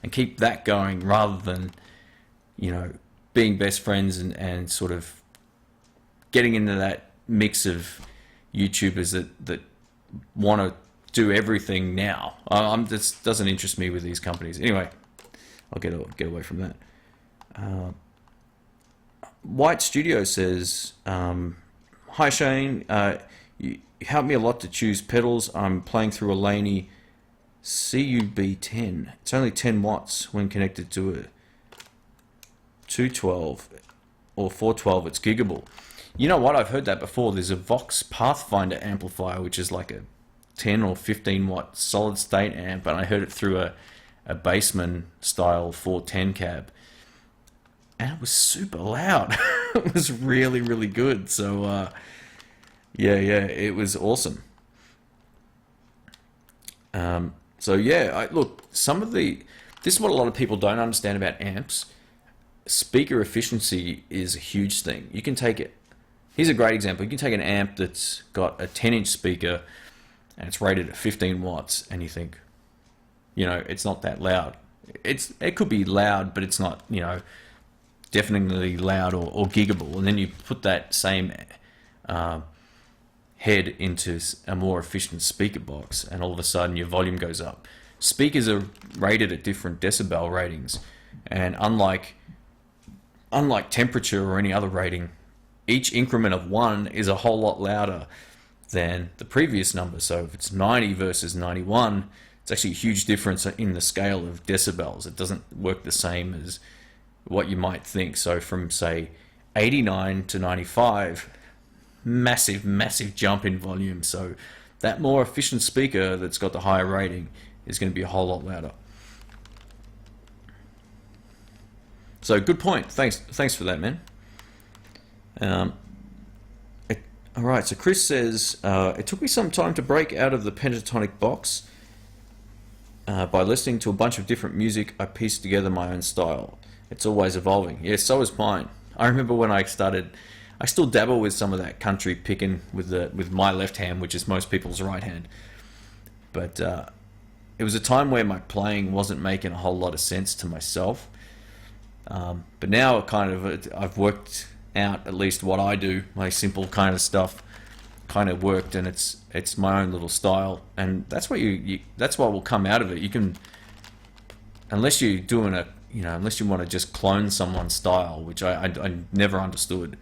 and keep that going, rather than, you know, being best friends and sort of getting into that mix of YouTubers that want to do everything now. This doesn't interest me with these companies. Anyway, I'll get away from that. White Studio says, hi Shane, you helped me a lot to choose pedals. I'm playing through a Laney CUB10. It's only 10 watts when connected to a 212 or 412. It's giggable. You know what? I've heard that before. There's a Vox Pathfinder amplifier, which is like a 10 or 15 watt solid state amp, and I heard it through a Bassman style 410 cab, and it was super loud. It was really, really good. So yeah, it was awesome. So yeah, look, this is what a lot of people don't understand about amps. Speaker efficiency is a huge thing. You can take it. Here's a great example. You can take an amp that's got a 10-inch speaker and it's rated at 15 watts, and you think, you know, it's not that loud. It could be loud, but it's not, you know, definitely loud or giggable. And then you put that same head into a more efficient speaker box, and all of a sudden your volume goes up. Speakers are rated at different decibel ratings, and unlike temperature or any other rating, each increment of 1 is a whole lot louder than the previous number. So if it's 90 versus 91, it's actually a huge difference in the scale of decibels. It doesn't work the same as what you might think. So from, say, 89 to 95, massive jump in volume. So that more efficient speaker that's got the higher rating is going to be a whole lot louder. So good point. Thanks for that, man. All right, so Chris says, it took me some time to break out of the pentatonic box. By listening to a bunch of different music, I pieced together my own style. It's always evolving. Yeah, so is mine. I remember when I started, I still dabble with some of that country picking with my left hand, which is most people's right hand. But it was a time where my playing wasn't making a whole lot of sense to myself. But now I've worked out at least what I do, my simple kind of stuff kind of worked, and it's my own little style, and that's what that's what will come out of it. You can, unless you're doing unless you want to just clone someone's style, which I never understood.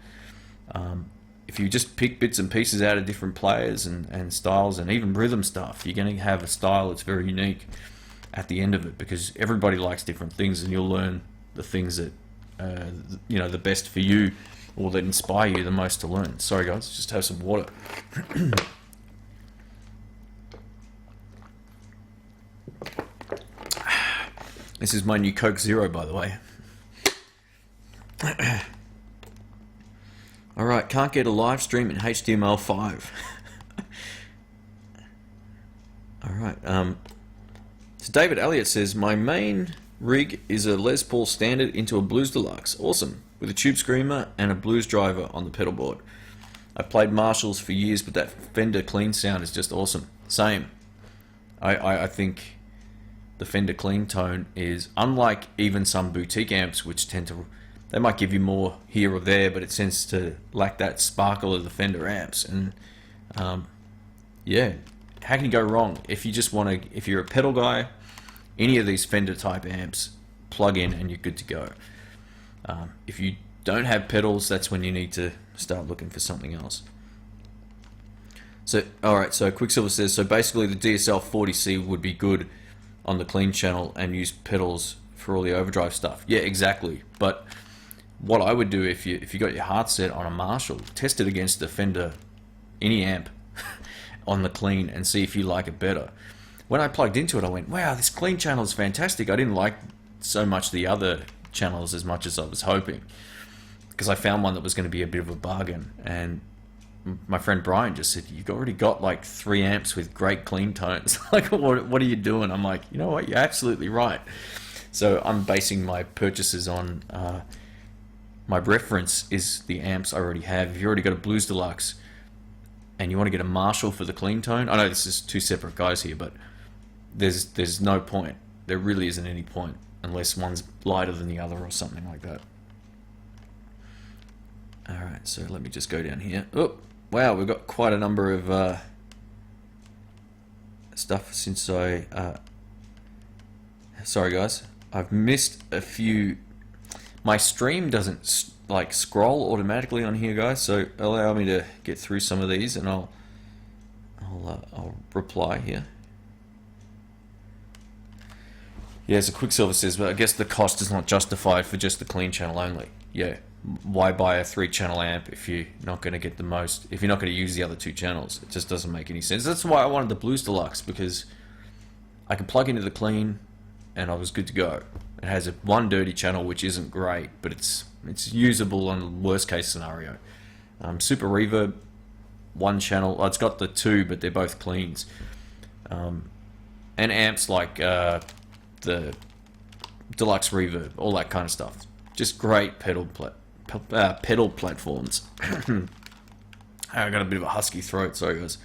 If you just pick bits and pieces out of different players and styles and even rhythm stuff, you're going to have a style that's very unique at the end of it, because everybody likes different things, and you'll learn the things that the best for you, or that inspire you the most to learn. Sorry guys, just have some water. This is my new Coke Zero, by the way. Alright, can't get a live stream in HTML5. Alright, so David Elliott says, my main rig is a Les Paul Standard into a Blues Deluxe. Awesome. With a tube screamer and a blues driver on the pedal board. I've played Marshalls for years, but that Fender clean sound is just awesome. Same. I think the Fender clean tone is, unlike even some boutique amps, which they might give you more here or there, but it tends to lack that sparkle of the Fender amps. And yeah, how can you go wrong? If you're a pedal guy, any of these Fender type amps, plug in and you're good to go. If you don't have pedals, that's when you need to start looking for something else. So, alright, so Quicksilver says, so basically the DSL 40C would be good on the clean channel and use pedals for all the overdrive stuff. Yeah, exactly. But what I would do if you got your heart set on a Marshall, test it against the Fender any amp on the clean and see if you like it better. When I plugged into it, I went, wow, this clean channel is fantastic. I didn't like so much the other channels as much as I was hoping, because I found one that was going to be a bit of a bargain. And my friend Brian just said, you've already got like 3 amps with great clean tones. Like, what are you doing? I'm like, you know what, you're absolutely right. So I'm basing my purchases on my reference is the amps I already have. If you already got a Blues Deluxe and you want to get a Marshall for the clean tone, I know this is 2 separate guys here, but there's no point. There really isn't any point unless one's lighter than the other or something like that. Alright, so let me just go down here. Oh, wow, we've got quite a number of stuff since I... sorry guys, I've missed a few... My stream doesn't like scroll automatically on here, guys, so allow me to get through some of these and I'll reply here. Yeah, so Quicksilver says, but I guess the cost is not justified for just the clean channel only. Yeah, why buy a 3-channel amp if you're not going to get the most, if you're not going to use the other 2 channels? It just doesn't make any sense. That's why I wanted the Blues Deluxe, because I can plug into the clean and I was good to go. It has one dirty channel which isn't great, but it's usable on the worst case scenario. Super Reverb, 1 channel. Oh, it's got the 2, but they're both cleans. And amps like the Deluxe Reverb, all that kind of stuff. Just great pedal platforms. I got a bit of a husky throat, sorry guys.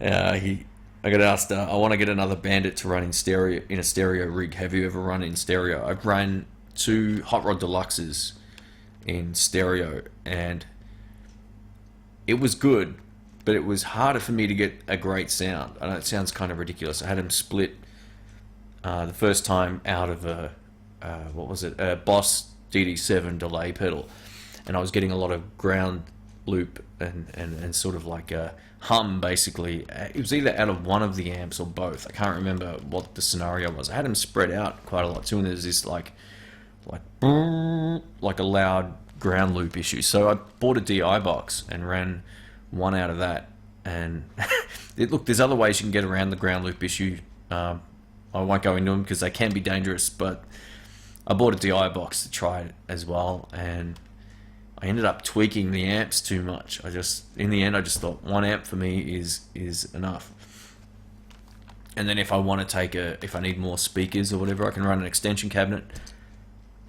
I got asked. I want to get another Bandit to run in stereo in a stereo rig. Have you ever run in stereo? I've ran 2 Hot Rod Deluxes in stereo, and it was good, but it was harder for me to get a great sound. I know it sounds kind of ridiculous. I had them split the first time out of a what was it? A Boss DD7 delay pedal, and I was getting a lot of ground loop and sort of like a hum, basically. It was either out of one of the amps or both. I can't remember what the scenario was. I had them spread out quite a lot too, and there's this like a loud ground loop issue. So I bought a DI box and ran one out of that, and look, there's other ways you can get around the ground loop issue. I won't go into them because they can be dangerous, but I bought a DI box to try it as well, and I ended up tweaking the amps too much. In the end, I just thought 1 amp for me is enough. And then if I want to if I need more speakers or whatever, I can run an extension cabinet,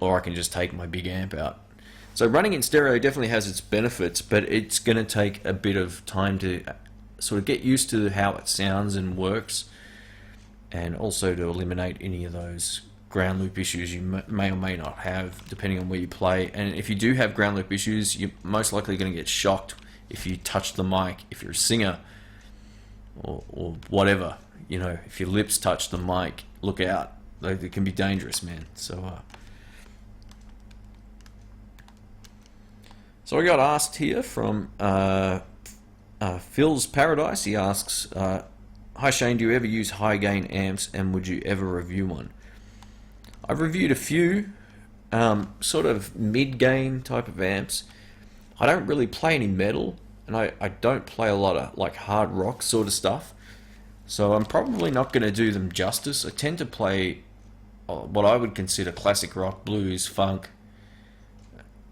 or I can just take my big amp out. So running in stereo definitely has its benefits, but it's going to take a bit of time to sort of get used to how it sounds and works, and also to eliminate any of those ground loop issues you may or may not have, depending on where you play. And if you do have ground loop issues, you're most likely going to get shocked if you touch the mic, if you're a singer or whatever. You know, if your lips touch the mic, look out. It can be dangerous, man. So I got asked here from Phil's Paradise. He asks, hi Shane, do you ever use high gain amps, and would you ever review one? I've reviewed a few sort of mid-gain type of amps. I don't really play any metal, and I don't play a lot of like hard rock sort of stuff, so I'm probably not going to do them justice. I tend to play what I would consider classic rock, blues, funk,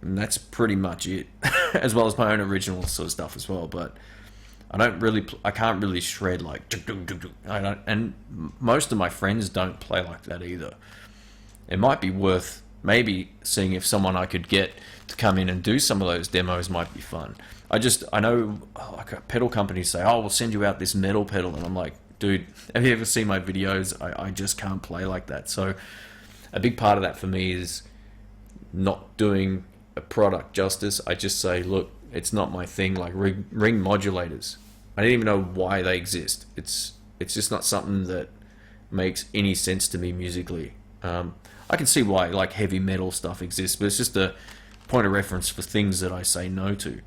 and that's pretty much it. As well as my own original sort of stuff as well, but I can't really shred like I don't, and most of my friends don't play like that either. It might be worth maybe seeing if someone I could get to come in and do some of those demos might be fun. I know like pedal companies say, oh, we'll send you out this metal pedal, and I'm like, dude, have you ever seen my videos? I just can't play like that. So a big part of that for me is not doing a product justice. I just say, look, it's not my thing. Like ring modulators, I didn't even know why they exist. It's just not something that makes any sense to me musically. I can see why like heavy metal stuff exists, but it's just point of reference for things that I say no to.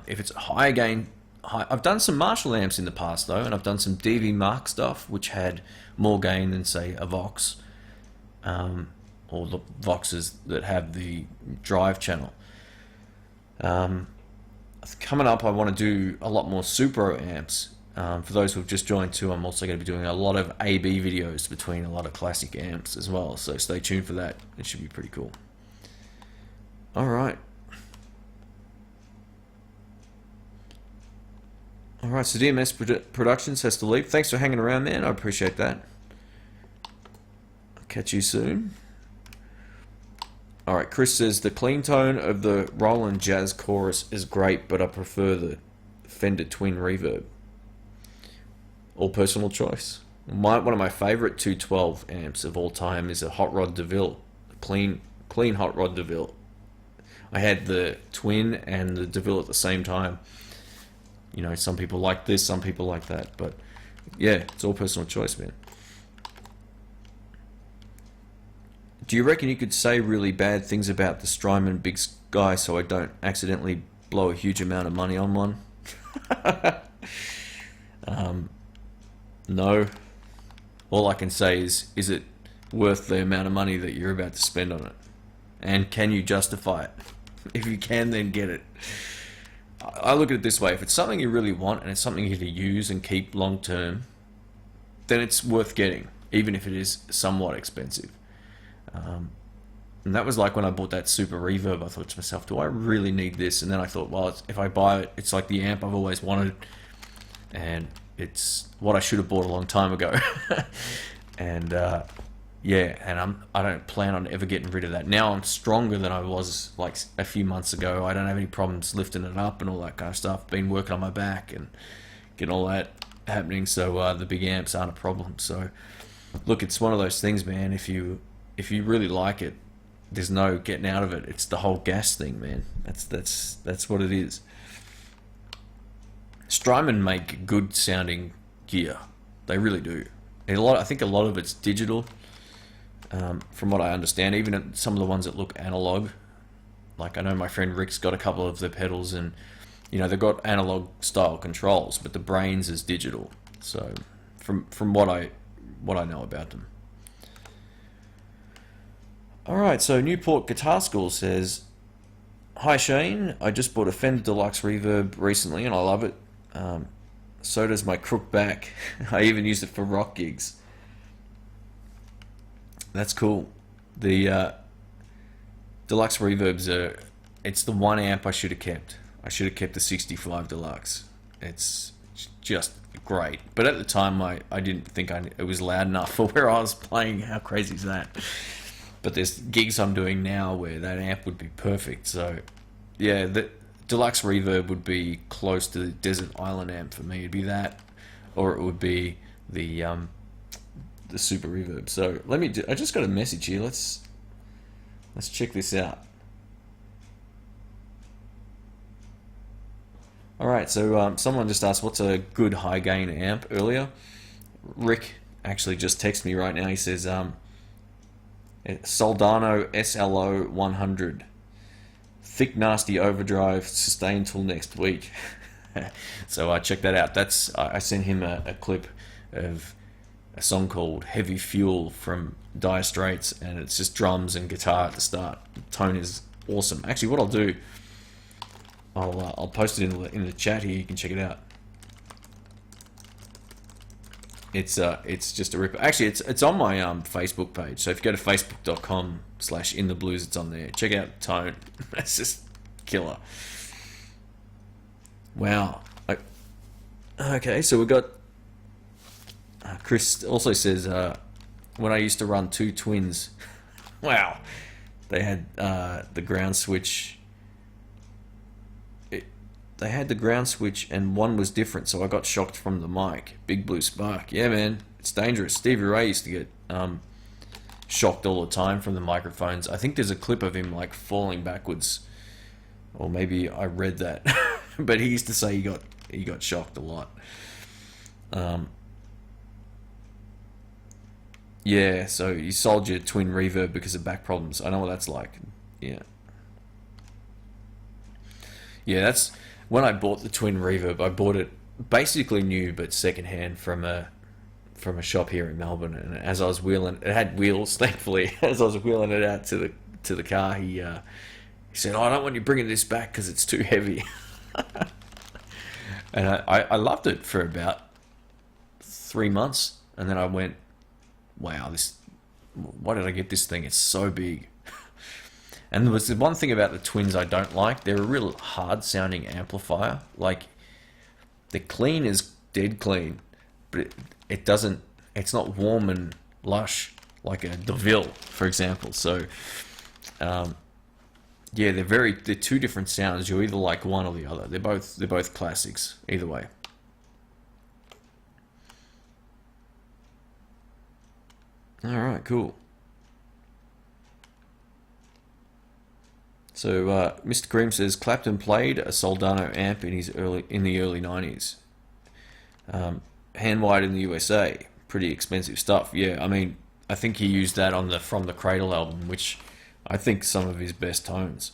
If it's higher gain, I've done some Marshall amps in the past though, and I've done some DV Mark stuff which had more gain than say a Vox, or the Voxes that have the drive channel. Coming up, I want to do a lot more Super amps. For those who've just joined too, I'm also going to be doing a lot of AB videos between a lot of classic amps as well, so stay tuned for that. It should be pretty cool. Alright, so DMS Productions has to leave. Thanks for hanging around, man. I appreciate that. I'll catch you soon. Alright, Chris says, the clean tone of the Roland Jazz Chorus is great, but I prefer the Fender Twin Reverb. All personal choice. One of my favorite 212 amps of all time is a Hot Rod DeVille. Clean Hot Rod DeVille. I had the Twin and the DeVille at the same time. You know, some people like this, some people like that, but yeah, it's all personal choice, man. Do you reckon you could say really bad things about the Strymon Big Sky so I don't accidentally blow a huge amount of money on one? No. All I can say is it worth the amount of money that you're about to spend on it? And can you justify it? If you can, then get it. I look at it this way: if it's something you really want and it's something you're going to use and keep long term, then it's worth getting, even if it is somewhat expensive. And that was like when I bought that Super Reverb. I thought to myself, do I really need this? And then I thought, well, if I buy it, it's like the amp I've always wanted, and it's what I should have bought a long time ago. And yeah, and I don't plan on ever getting rid of that. Now I'm stronger than I was like a few months ago. I don't have any problems lifting it up and all that kind of stuff. Been working on my back and getting all that happening, so the big amps aren't a problem. So look, it's one of those things, man. If you really like it, there's no getting out of it. It's the whole gas thing, man. That's what it is. Strymon make good sounding gear. They really do. I think a lot of it's digital. From what I understand, even some of the ones that look analog, like I know my friend Rick's got a couple of the pedals, and you know they've got analog style controls, but the brains is digital. So from what I know about them. All right, so Newport Guitar School says, "Hi Shane, I just bought a Fender Deluxe Reverb recently, and I love it. So does my crook back. I even use it for rock gigs." That's cool. The Deluxe Reverbs it's the one amp I should have kept. I should have kept the 65 Deluxe. It's just great. But at the time, I didn't think it was loud enough for where I was playing. How crazy is that? But there's gigs I'm doing now where that amp would be perfect. So, yeah, the Deluxe Reverb would be close to the Desert Island amp for me. It'd be that, or it would be the Super Reverb. So I just got a message here. Let's check this out. All right, so someone just asked what's a good high gain amp earlier. Rick actually just texted me right now. He says Soldano SLO 100, thick nasty overdrive, sustain till next week. So check that out. I sent him a clip of a song called Heavy Fuel from Dire Straits, and it's just drums and guitar at the start. The tone is awesome. Actually, what I'll do, I'll post it in the chat here. You can check it out. It's just a ripper. Actually, it's on my Facebook page. So if you go to facebook.com/INTHEBLUES, it's on there. Check out the tone. It's just killer. Wow. Okay, so we've got. Chris also says, when I used to run two twins, wow, they had the ground switch. They had the ground switch and one was different, so I got shocked from the mic. Big Blue Spark. Yeah, man, it's dangerous. Stevie Ray used to get shocked all the time from the microphones. I think there's a clip of him like falling backwards, or maybe I read that, but he used to say he got shocked a lot. Yeah, so you sold your twin reverb because of back problems. I know what that's like. Yeah. Yeah, that's when I bought the twin reverb. I bought it basically new but secondhand from a shop here in Melbourne. And as I was wheeling, it had wheels, thankfully. As I was wheeling it out to the car, he said, "Oh, I don't want you bringing this back because it's too heavy." And I loved it for about 3 months, and then I went, "Wow, why did I get this thing? It's so big." And there was the one thing about the twins I don't like. They're a real hard sounding amplifier. Like, the clean is dead clean, but it doesn't, it's not warm and lush like a DeVille, for example. So, yeah, they're two different sounds. You either like one or the other. They're both classics either way. All right, cool. So Mr. Cream says Clapton played a Soldano amp in the early 90s. Hand wired in the USA, pretty expensive stuff. Yeah, I mean, I think he used that on the From the Cradle album, which I think some of his best tones,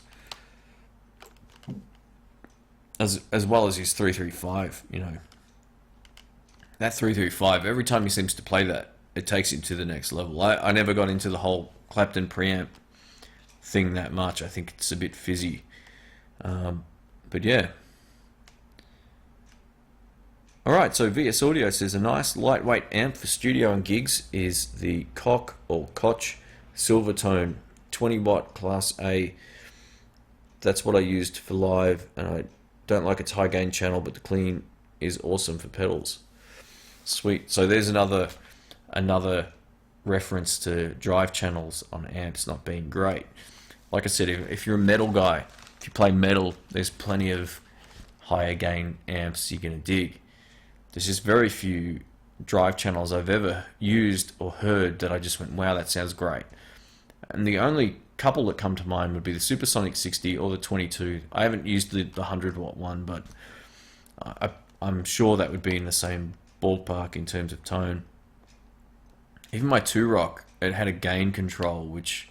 as well as his 335. You know, that 335. Every time he seems to play that, it takes him to the next level. I never got into the whole Clapton preamp thing that much. I think it's a bit fizzy, but yeah. Alright, so VS Audio says a nice lightweight amp for studio and gigs is the Koch or Koch Silvertone 20 watt Class A. That's what I used for live, and I don't like its high gain channel, but the clean is awesome for pedals. Sweet. So there's another reference to drive channels on amps not being great. Like I said, if you're a metal guy, if you play metal, there's plenty of higher gain amps you're going to dig. There's just very few drive channels I've ever used or heard that I just went, wow, that sounds great. And the only couple that come to mind would be the Supersonic 60 or the 22. I haven't used the 100 watt one, but I'm sure that would be in the same ballpark in terms of tone. Even my 2-Rock, it had a gain control, which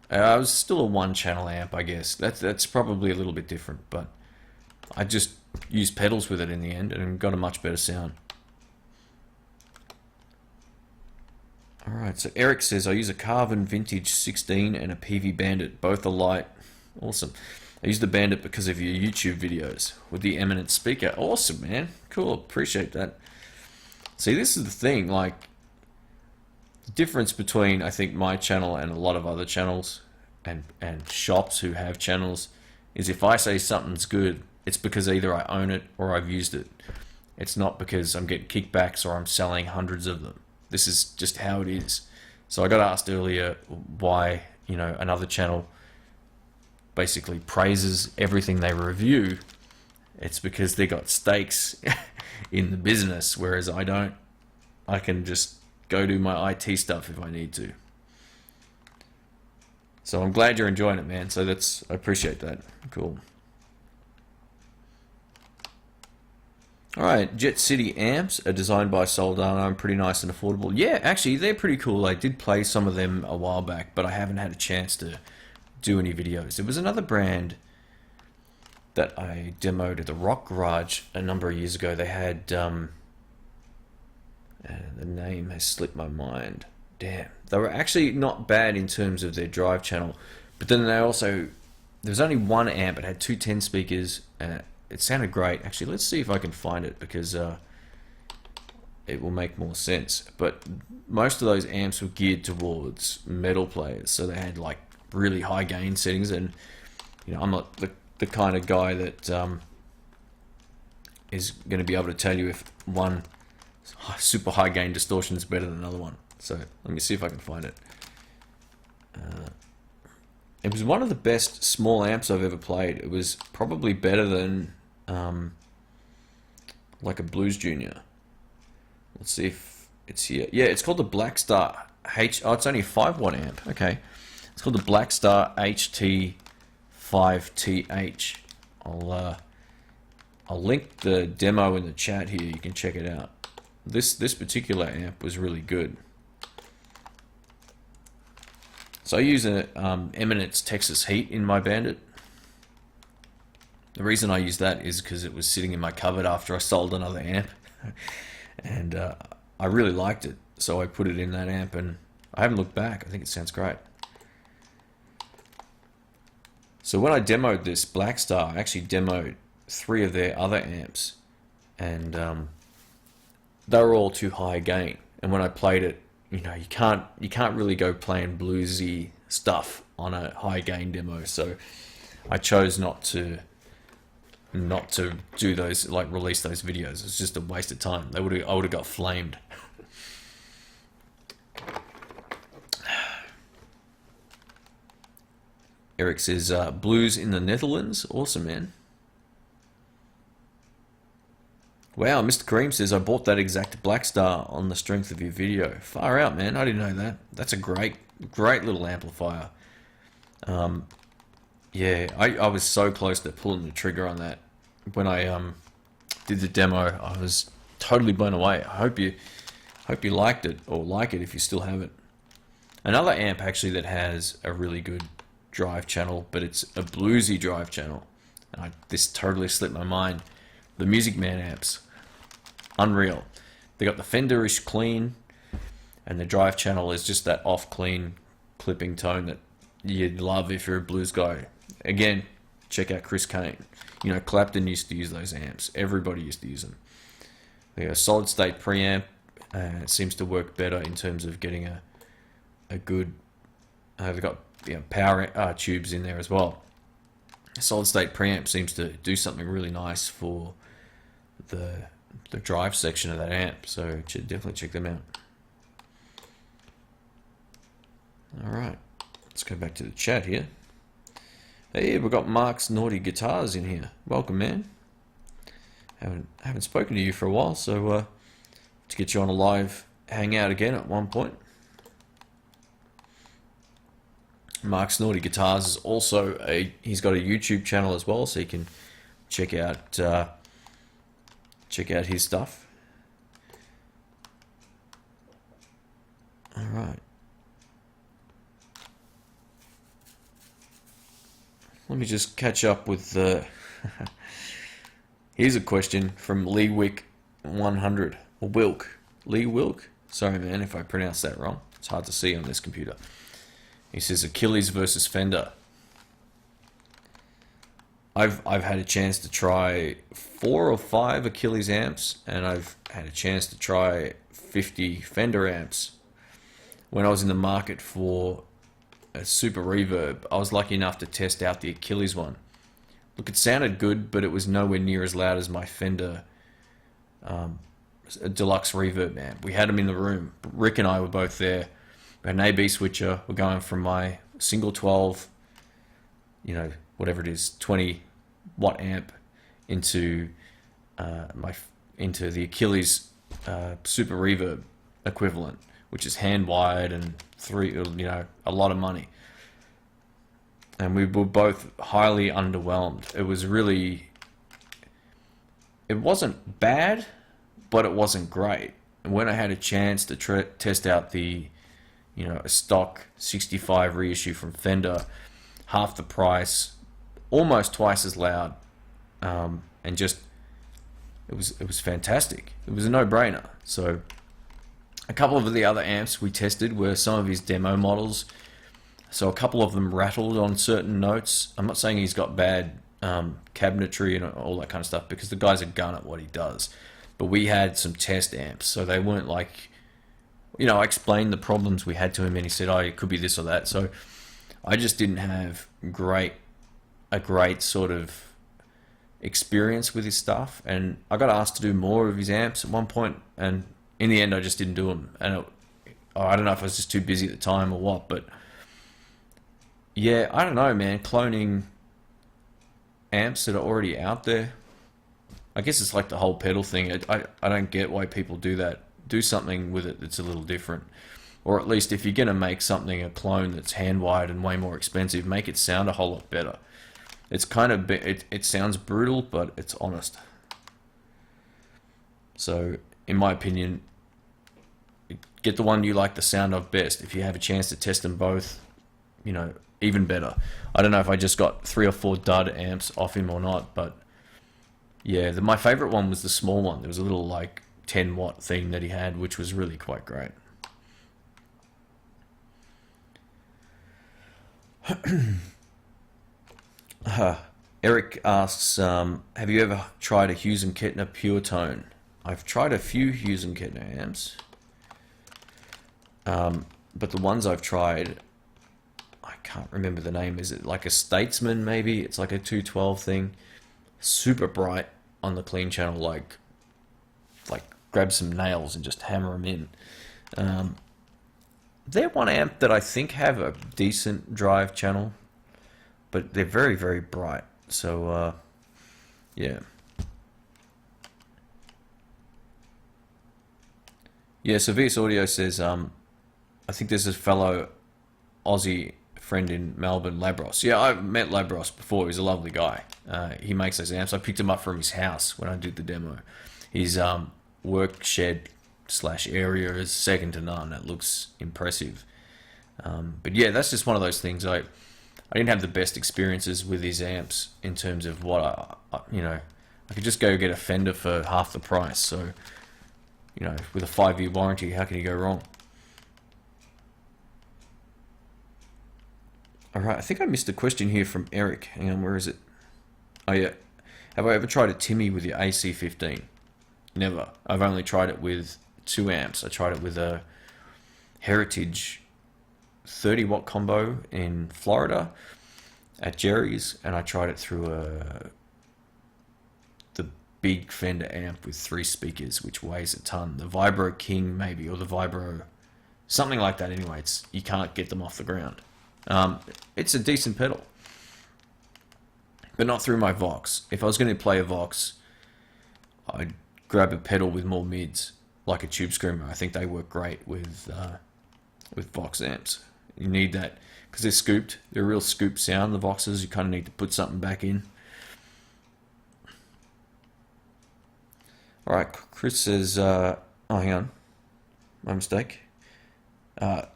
was still a one-channel amp, I guess. That's probably a little bit different, but I just used pedals with it in the end and got a much better sound. Alright, so Eric says, I use a Carvin Vintage 16 and a PV Bandit. Both are light. Awesome. I use the Bandit because of your YouTube videos with the Eminent speaker. Awesome, man. Cool. Appreciate that. See, this is the thing, like, the difference between, I think, my channel and a lot of other channels and shops who have channels is if I say something's good, it's because either I own it or I've used it. It's not because I'm getting kickbacks or I'm selling hundreds of them. This is just how it is. So I got asked earlier why, another channel basically praises everything they review. It's because they got stakes in the business, whereas I don't. I can just go do my IT stuff if I need to. So I'm glad you're enjoying it, man. So I appreciate that. Cool. Alright, Jet City amps are designed by Soldano and pretty nice and affordable. Yeah, actually, they're pretty cool. I did play some of them a while back, but I haven't had a chance to do any videos. There was another brand that I demoed at the Rock Garage a number of years ago. They had, the name has slipped my mind. Damn. They were actually not bad in terms of their drive channel, but then there was only one amp. It had two 10 speakers, and it sounded great. Actually, let's see if I can find it, because it will make more sense. But most of those amps were geared towards metal players, so they had like really high gain settings, and I'm not the kind of guy that is going to be able to tell you if one super high gain distortion is better than another one. So let me see if I can find it. It was one of the best small amps I've ever played. It was probably better than like a Blues Junior. Let's see if it's here. Yeah, it's called the Black Star H. Oh, it's only a 5 watt amp. Okay, it's called the Black Star HT5TH. I'll link the demo in the chat here. You can check it out. This particular amp was really good. So I use an Eminence Texas Heat in my Bandit. The reason I use that is because it was sitting in my cupboard after I sold another amp, and I really liked it, so I put it in that amp, and I haven't looked back. I think it sounds great. So when I demoed this Black Star, I actually demoed 3 of their other amps, and they were all too high gain. And when I played it, you know, you can't really go playing bluesy stuff on a high gain demo. So I chose not to do those, like release those videos. It's just a waste of time. I would have got flamed. Eric says, blues in the Netherlands. Awesome, man. Wow, Mr. Kareem says, I bought that exact Black Star on the strength of your video. Far out, man. I didn't know that. That's a great little amplifier. Yeah, I was so close to pulling the trigger on that. When I did the demo, I was totally blown away. I hope you liked it, or like it if you still have it. Another amp actually that has a really good drive channel, but it's a bluesy drive channel. And this totally slipped my mind. The Music Man amps. Unreal. They got the Fender-ish clean, and the drive channel is just that off clean clipping tone that you'd love if you're a blues guy. Again, check out Chris Kane. You know, Clapton used to use those amps. Everybody used to use them. They got a solid state preamp. It seems to work better in terms of getting a good. They've got power tubes in there as well. A solid state preamp seems to do something really nice for the drive section of that amp. So should definitely check them out. All right, let's go back to the chat here. Hey, we've got Mark's Naughty Guitars in here. Welcome, man. Haven't spoken to you for a while, so to get you on a live hangout again at one point. Mark's Naughty Guitars is also he's got a YouTube channel as well, so you can check out his stuff. All right. Let me just catch up with the. Here's a question from Lee Wick 100 or Wilk. Lee Wilk. Sorry, man, if I pronounced that wrong. It's hard to see on this computer. He says Achilles versus Fender. I've had a chance to try 4 or 5 Achilles amps, and I've had a chance to try 50 Fender amps. When I was in the market for a super reverb, I was lucky enough to test out the Achilles one. Look, it sounded good, but it was nowhere near as loud as my Fender deluxe reverb amp. We had them in the room. Rick and I were both there. We had an AB switcher. We're going from my single 12, you know, whatever it is, 20 watt amp into the Achilles super reverb equivalent, which is hand wired and a lot of money. And we were both highly underwhelmed. It wasn't bad, but it wasn't great. And when I had a chance to test out the, a stock 65 reissue from Fender, half the price, almost twice as loud, and just it was fantastic. It was a no-brainer. So a couple of the other amps we tested were some of his demo models. So a couple of them rattled on certain notes. I'm not saying he's got bad cabinetry and all that kind of stuff, because the guy's a gun at what he does. But we had some test amps, so they weren't like, I explained the problems we had to him, and he said, it could be this or that. So I just didn't have a great sort of experience with his stuff, and I got asked to do more of his amps at one point, and in the end I just didn't do them. And I don't know if I was just too busy at the time or what, but yeah, I don't know, man. Cloning amps that are already out there, I guess it's like the whole pedal thing. I don't get why people do that. Do something with it that's a little different. Or at least if you're going to make something a clone that's hand-wired and way more expensive, make it sound a whole lot better. It's kind of, it sounds brutal, but it's honest. So, in my opinion, get the one you like the sound of best. If you have a chance to test them both, even better. I don't know if I just got 3 or 4 dud amps off him or not, but yeah, my favorite one was the small one. There was a little like 10 watt thing that he had, which was really quite great. Eric asks, have you ever tried a Hughes and Kettner Pure Tone? I've tried a few Hughes and Kettner amps, but the ones I've tried, I can't remember the name. Is it like a Statesman maybe? It's like a 212 thing, super bright on the clean channel, like grab some nails and just hammer them in. They're one amp that I think have a decent drive channel, but they're very, very bright. So, yeah. Yeah, so VS Audio says, I think there's a fellow Aussie friend in Melbourne, Labros. Yeah, I've met Labros before. He's a lovely guy. He makes those amps. I picked him up from his house when I did the demo. His work shed / area is second to none. That looks impressive. But yeah, that's just one of those things. I didn't have the best experiences with his amps in terms of what I could just go get a Fender for half the price. So, with a 5-year warranty, how can you go wrong? All right, I think I missed a question here from Eric. Hang on, where is it? Oh yeah, have I ever tried a Timmy with your AC15? Never. I've only tried it with 2 amps. I tried it with a Heritage 30 watt combo in Florida at Jerry's, and I tried it through the big Fender amp with 3 speakers, which weighs a ton. The Vibro King maybe, or the Vibro, something like that. Anyway, you can't get them off the ground. It's a decent pedal, but not through my Vox. If I was going to play a Vox, I'd grab a pedal with more mids, like a Tube Screamer. I think they work great with Vox amps. You need that because they're scooped. They're a real scoop sound, the Voxes. You kind of need to put something back in. All right, Chris says, oh, hang on, my mistake.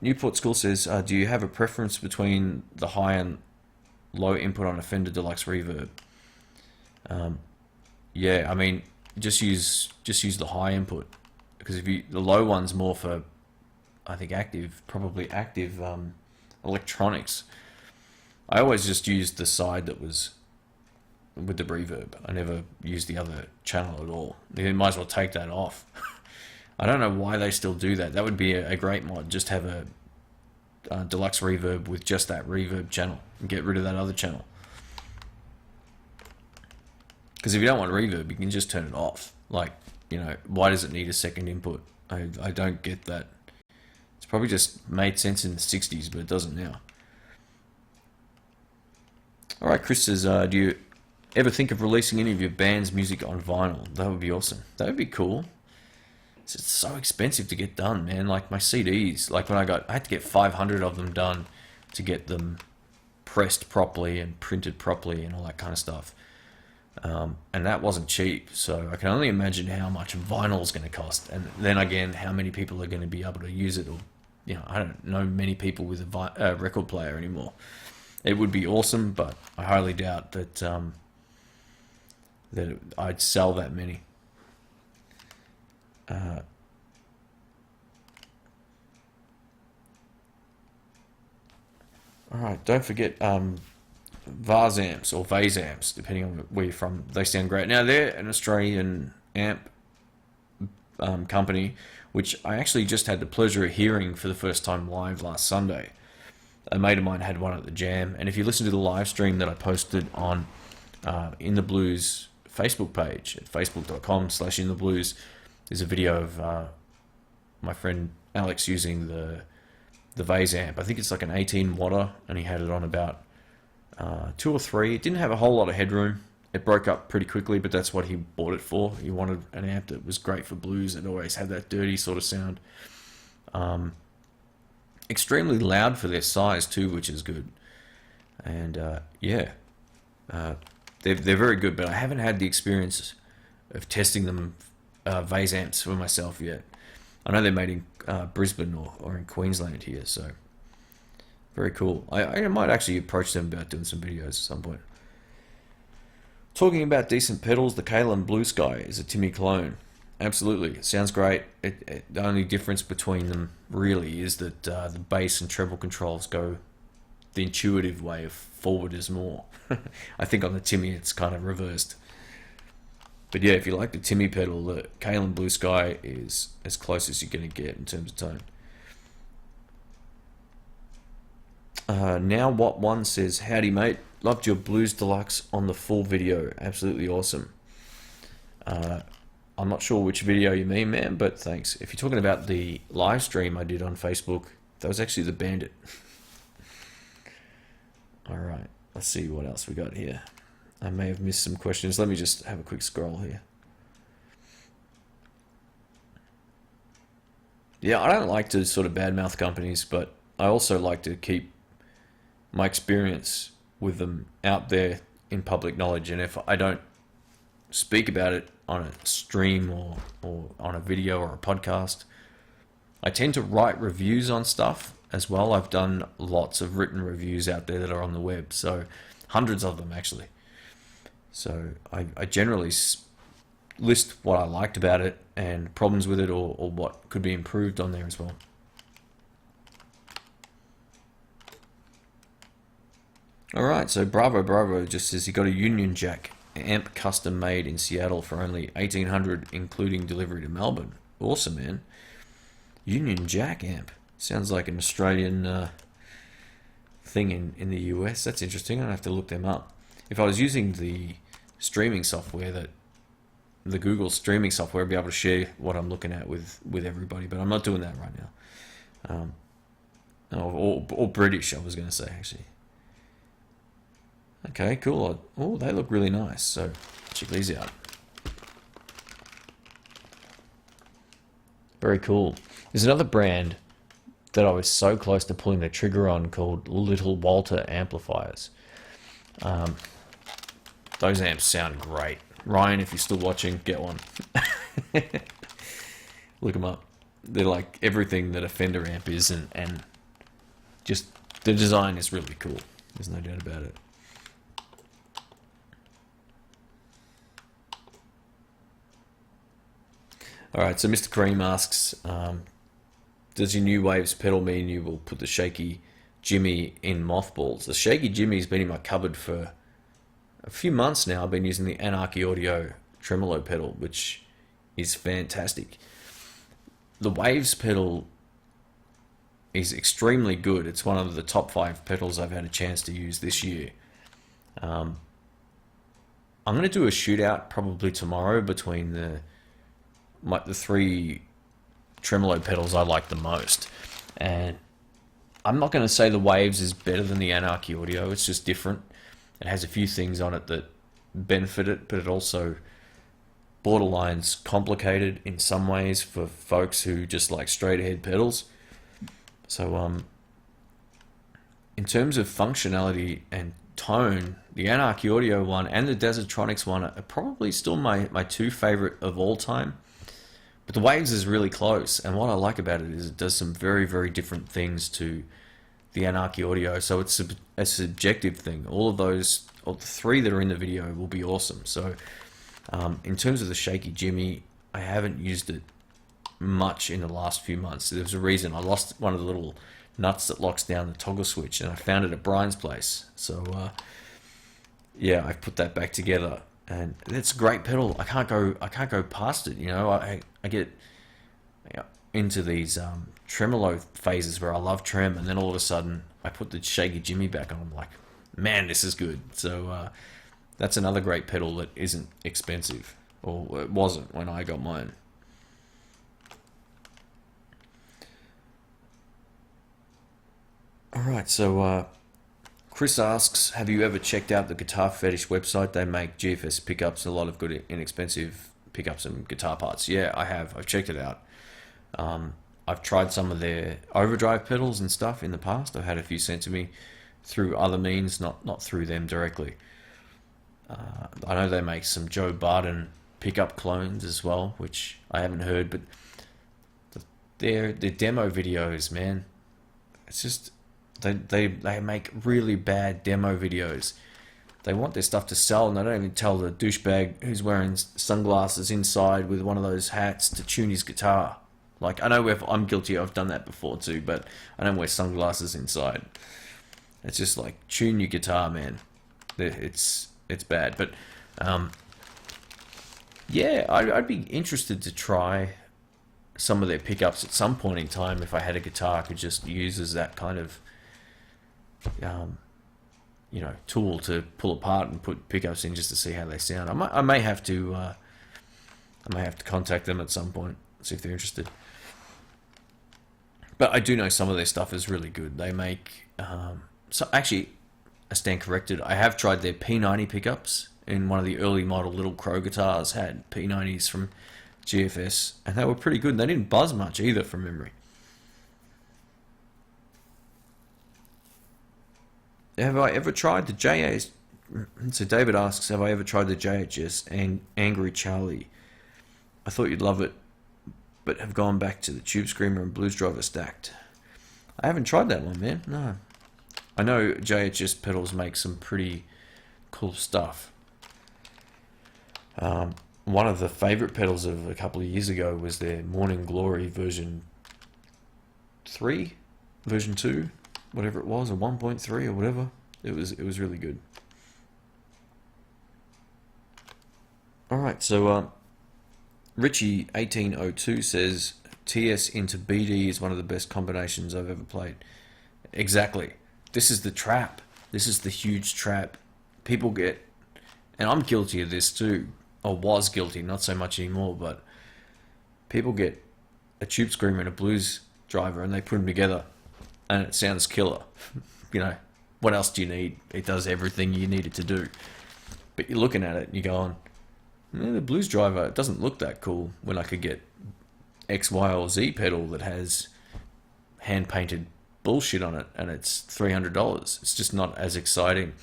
Newport School says, do you have a preference between the high and low input on a Fender Deluxe Reverb? Yeah, I mean, just use the high input, because the low one's more for, I think, probably active electronics. I always just used the side that was with the reverb. I never used the other channel at all. You might as well take that off. I don't know why they still do that. That would be a great mod. Just have a deluxe reverb with just that reverb channel and get rid of that other channel. Because if you don't want reverb, you can just turn it off. Like, why does it need a second input? I don't get that. It's probably just made sense in the 60s, but it doesn't now. All right, Chris says, do you ever think of releasing any of your band's music on vinyl? That would be awesome. That would be cool. It's so expensive to get done, man. Like my CDs, like when I had to get 500 of them done to get them pressed properly and printed properly and all that kind of stuff. And that wasn't cheap, so I can only imagine how much vinyl is going to cost, and then again, how many people are going to be able to use it, or I don't know many people with a record player anymore. It would be awesome, but I highly doubt that that I'd sell that many. All right, don't forget Vase amps or Vase amps, depending on where you're from. They sound great. Now, they're an Australian amp company, which I actually just had the pleasure of hearing for the first time live last Sunday. A mate of mine had one at the Jam, and if you listen to the live stream that I posted on In the Blues Facebook page at facebook.com/intheblues, there's a video of my friend Alex using the Vase amp. I think it's like an 18 watter, and he had it on about 2 or 3. It didn't have a whole lot of headroom. It broke up pretty quickly, but that's what he bought it for. He wanted an amp that was great for blues and always had that dirty sort of sound. Extremely loud for their size too, which is good. And they're very good, but I haven't had the experience of testing them Vase amps for myself yet. I know they're made in Brisbane or in Queensland here, so Very cool. I might actually approach them about doing some videos at some point. Talking about decent pedals, the Kalen Blue Sky is a Timmy clone. Absolutely, it sounds great. The only difference between them really is that the bass and treble controls go the intuitive way of forward is more. I think on the Timmy it's kind of reversed. But yeah, if you like the Timmy pedal, the Kalen Blue Sky is as close as you're going to get in terms of tone. Now What One says, howdy mate, loved your Blues Deluxe on the full video, absolutely awesome. I'm not sure which video you mean, man, but thanks. If you're talking about the live stream I did on Facebook, that was actually the Bandit. Alright, let's see what else we got here. I may have missed some questions. Let me just have a quick scroll here. Yeah, I don't like to sort of badmouth companies, but I also like to keep my experience with them out there in public knowledge. And if I don't speak about it on a stream or on a video or a podcast, I tend to write reviews on stuff as well. I've done lots of written reviews out there that are on the web, so hundreds of them actually. So I generally list what I liked about it and problems with it, or what could be improved on there as well. Alright, so Bravo just says he got a Union Jack amp custom made in Seattle for only $1,800 including delivery to Melbourne. Awesome, man. Union Jack amp. Sounds like an Australian thing in the US. That's interesting. I'll have to look them up. If I was using the streaming software, the Google streaming software, I'd be able to share what I'm looking at with everybody, but I'm not doing that right now. Or British, I was going to say, actually. Okay, cool. Oh, they look really nice, so check these out. Very cool. There's another brand that I was so close to pulling the trigger on called Little Walter amplifiers. Those amps sound great. Ryan, if you're still watching, get one. Look them up. They're like everything that a Fender amp is, and just the design is really cool. There's no doubt about it. Alright, so Mr. Cream asks, does your new Waves pedal mean you will put the Shaky Jimmy in mothballs? The Shaky Jimmy's been in my cupboard for a few months now. I've been using the Anarchy Audio tremolo pedal, which is fantastic. The Waves pedal is extremely good. It's one of the top 5 pedals I've had a chance to use this year. I'm going to do a shootout probably tomorrow between the 3 tremolo pedals I like the most. And I'm not going to say the Waves is better than the Anarchy Audio. It's just different. It has a few things on it that benefit it, but it also borderline's complicated in some ways for folks who just like straight ahead pedals. So in terms of functionality and tone, the Anarchy Audio one and the Desertronics one are probably still my 2 favorite of all time. But the Waves is really close, and what I like about it is it does some very, very different things to the Anarchy Audio, so it's a subjective thing. All of those, or the 3 that are in the video, will be awesome. So in terms of the Shaky Jimmy, I haven't used it much in the last few months. There was a reason. I lost one of the little nuts that locks down the toggle switch, and I found it at Brian's place. So yeah, I've put that back together, and it's a great pedal. I can't go past it. You know, I get into these tremolo phases where I love trem, and then all of a sudden I put the Shaky Jimmy back on. I'm like, man, this is good. So that's another great pedal that isn't expensive, or it wasn't when I got mine. Alright, so Chris asks, have you ever checked out the Guitar Fetish website? They make GFS pickups, a lot of good inexpensive pickups and guitar parts. Yeah, I have. I've checked it out. I've tried some of their overdrive pedals and stuff in the past. I've had a few sent to me through other means, not through them directly. I know they make some Joe Barden pickup clones as well, which I haven't heard, but their demo videos, man, it's just They make really bad demo videos. They want their stuff to sell, and they don't even tell the douchebag who's wearing sunglasses inside with one of those hats to tune his guitar. Like, I know I'm guilty, I've done that before too, but I don't wear sunglasses inside. It's just like, tune your guitar, man. It's bad. But yeah, I'd be interested to try some of their pickups at some point in time if I had a guitar I could just use as that kind of you know, tool to pull apart and put pickups in just to see how they sound. I may have to contact them at some point, see if they're interested. But I do know some of their stuff is really good. They make so actually, I stand corrected. I have tried their P90 pickups. In one of the early model Little Crow guitars had P90s from GFS, and they were pretty good. They didn't buzz much either, from memory. Have I ever tried the JHS? So David asks, have I ever tried the JHS and Angry Charlie? I thought you'd love it, but have gone back to the Tube Screamer and Blues Driver stacked. I haven't tried that one, man. No. I know JHS pedals make some pretty cool stuff. One of the favorite pedals of a couple of years ago was their Morning Glory version 3, version 2, whatever it was, or 1.3 or whatever. It was really good. All right, so Richie 1802 says TS into BD is one of the best combinations I've ever played. Exactly. This is the trap. This is the huge trap. People get, and I'm guilty of this too, or was guilty, not so much anymore, but people get a Tube Screamer and a Blues Driver and they put them together and it sounds killer. You know, what else do you need? It does everything you need it to do. But you're looking at it and you're going, the Blues Driver, it doesn't look that cool when I could get X, Y, or Z pedal that has hand-painted bullshit on it and it's $300. It's just not as exciting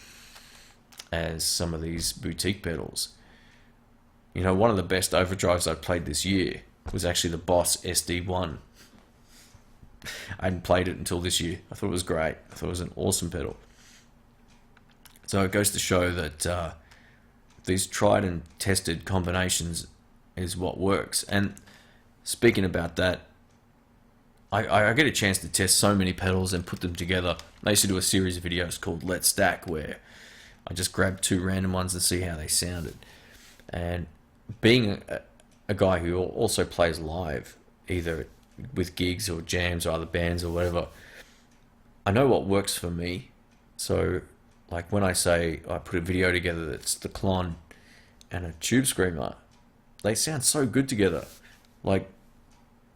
as some of these boutique pedals. You know, one of the best overdrives I played this year was actually the Boss SD1. I hadn't played it until this year. I thought it was great. I thought it was an awesome pedal. So it goes to show that these tried and tested combinations is what works. And speaking about that, I get a chance to test so many pedals and put them together. I used to do a series of videos called Let's Stack, where I just grabbed two random ones and see how they sounded. And being a guy who also plays live, either with gigs or jams or other bands or whatever, I know what works for me. So like when I say I put a video together that's the Klon and a Tube Screamer, they sound so good together. Like,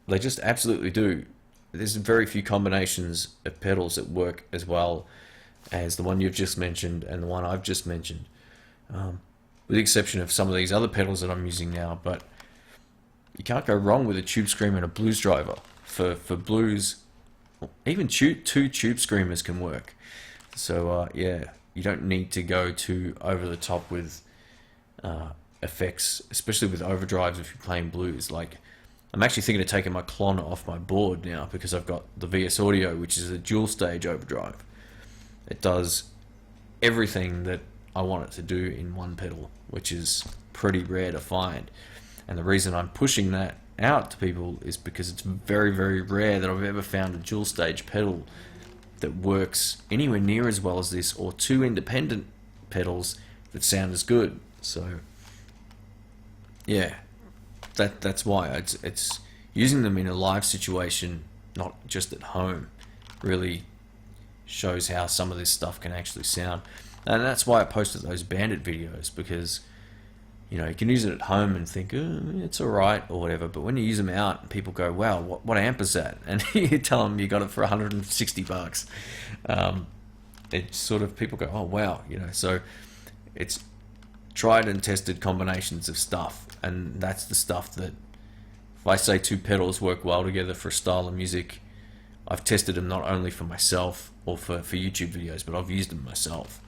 they just absolutely do. There's very few combinations of pedals that work as well as the one you've just mentioned and the one I've just mentioned, with the exception of some of these other pedals that I'm using now. But you can't go wrong with a Tube Screamer and a Blues Driver. For blues, even two Tube Screamers can work. So yeah, you don't need to go too over the top with effects, especially with overdrives if you're playing blues. Like, I'm actually thinking of taking my Klon off my board now because I've got the VS Audio, which is a dual stage overdrive. It does everything that I want it to do in one pedal, which is pretty rare to find. And the reason I'm pushing that out to people is because it's very, very rare that I've ever found a dual stage pedal that works anywhere near as well as this, or two independent pedals that sound as good. So yeah, that's why it's using them in a live situation, not just at home, really shows how some of this stuff can actually sound. And that's why I posted those Bandit videos, because you know, you can use it at home and think, oh, it's alright or whatever, but when you use them out, people go, wow, what amp is that? And you tell them you got it for $160. It's sort of, people go, oh wow, you know. So it's tried and tested combinations of stuff, and that's the stuff that, if I say two pedals work well together for a style of music, I've tested them not only for myself or for YouTube videos, but I've used them myself.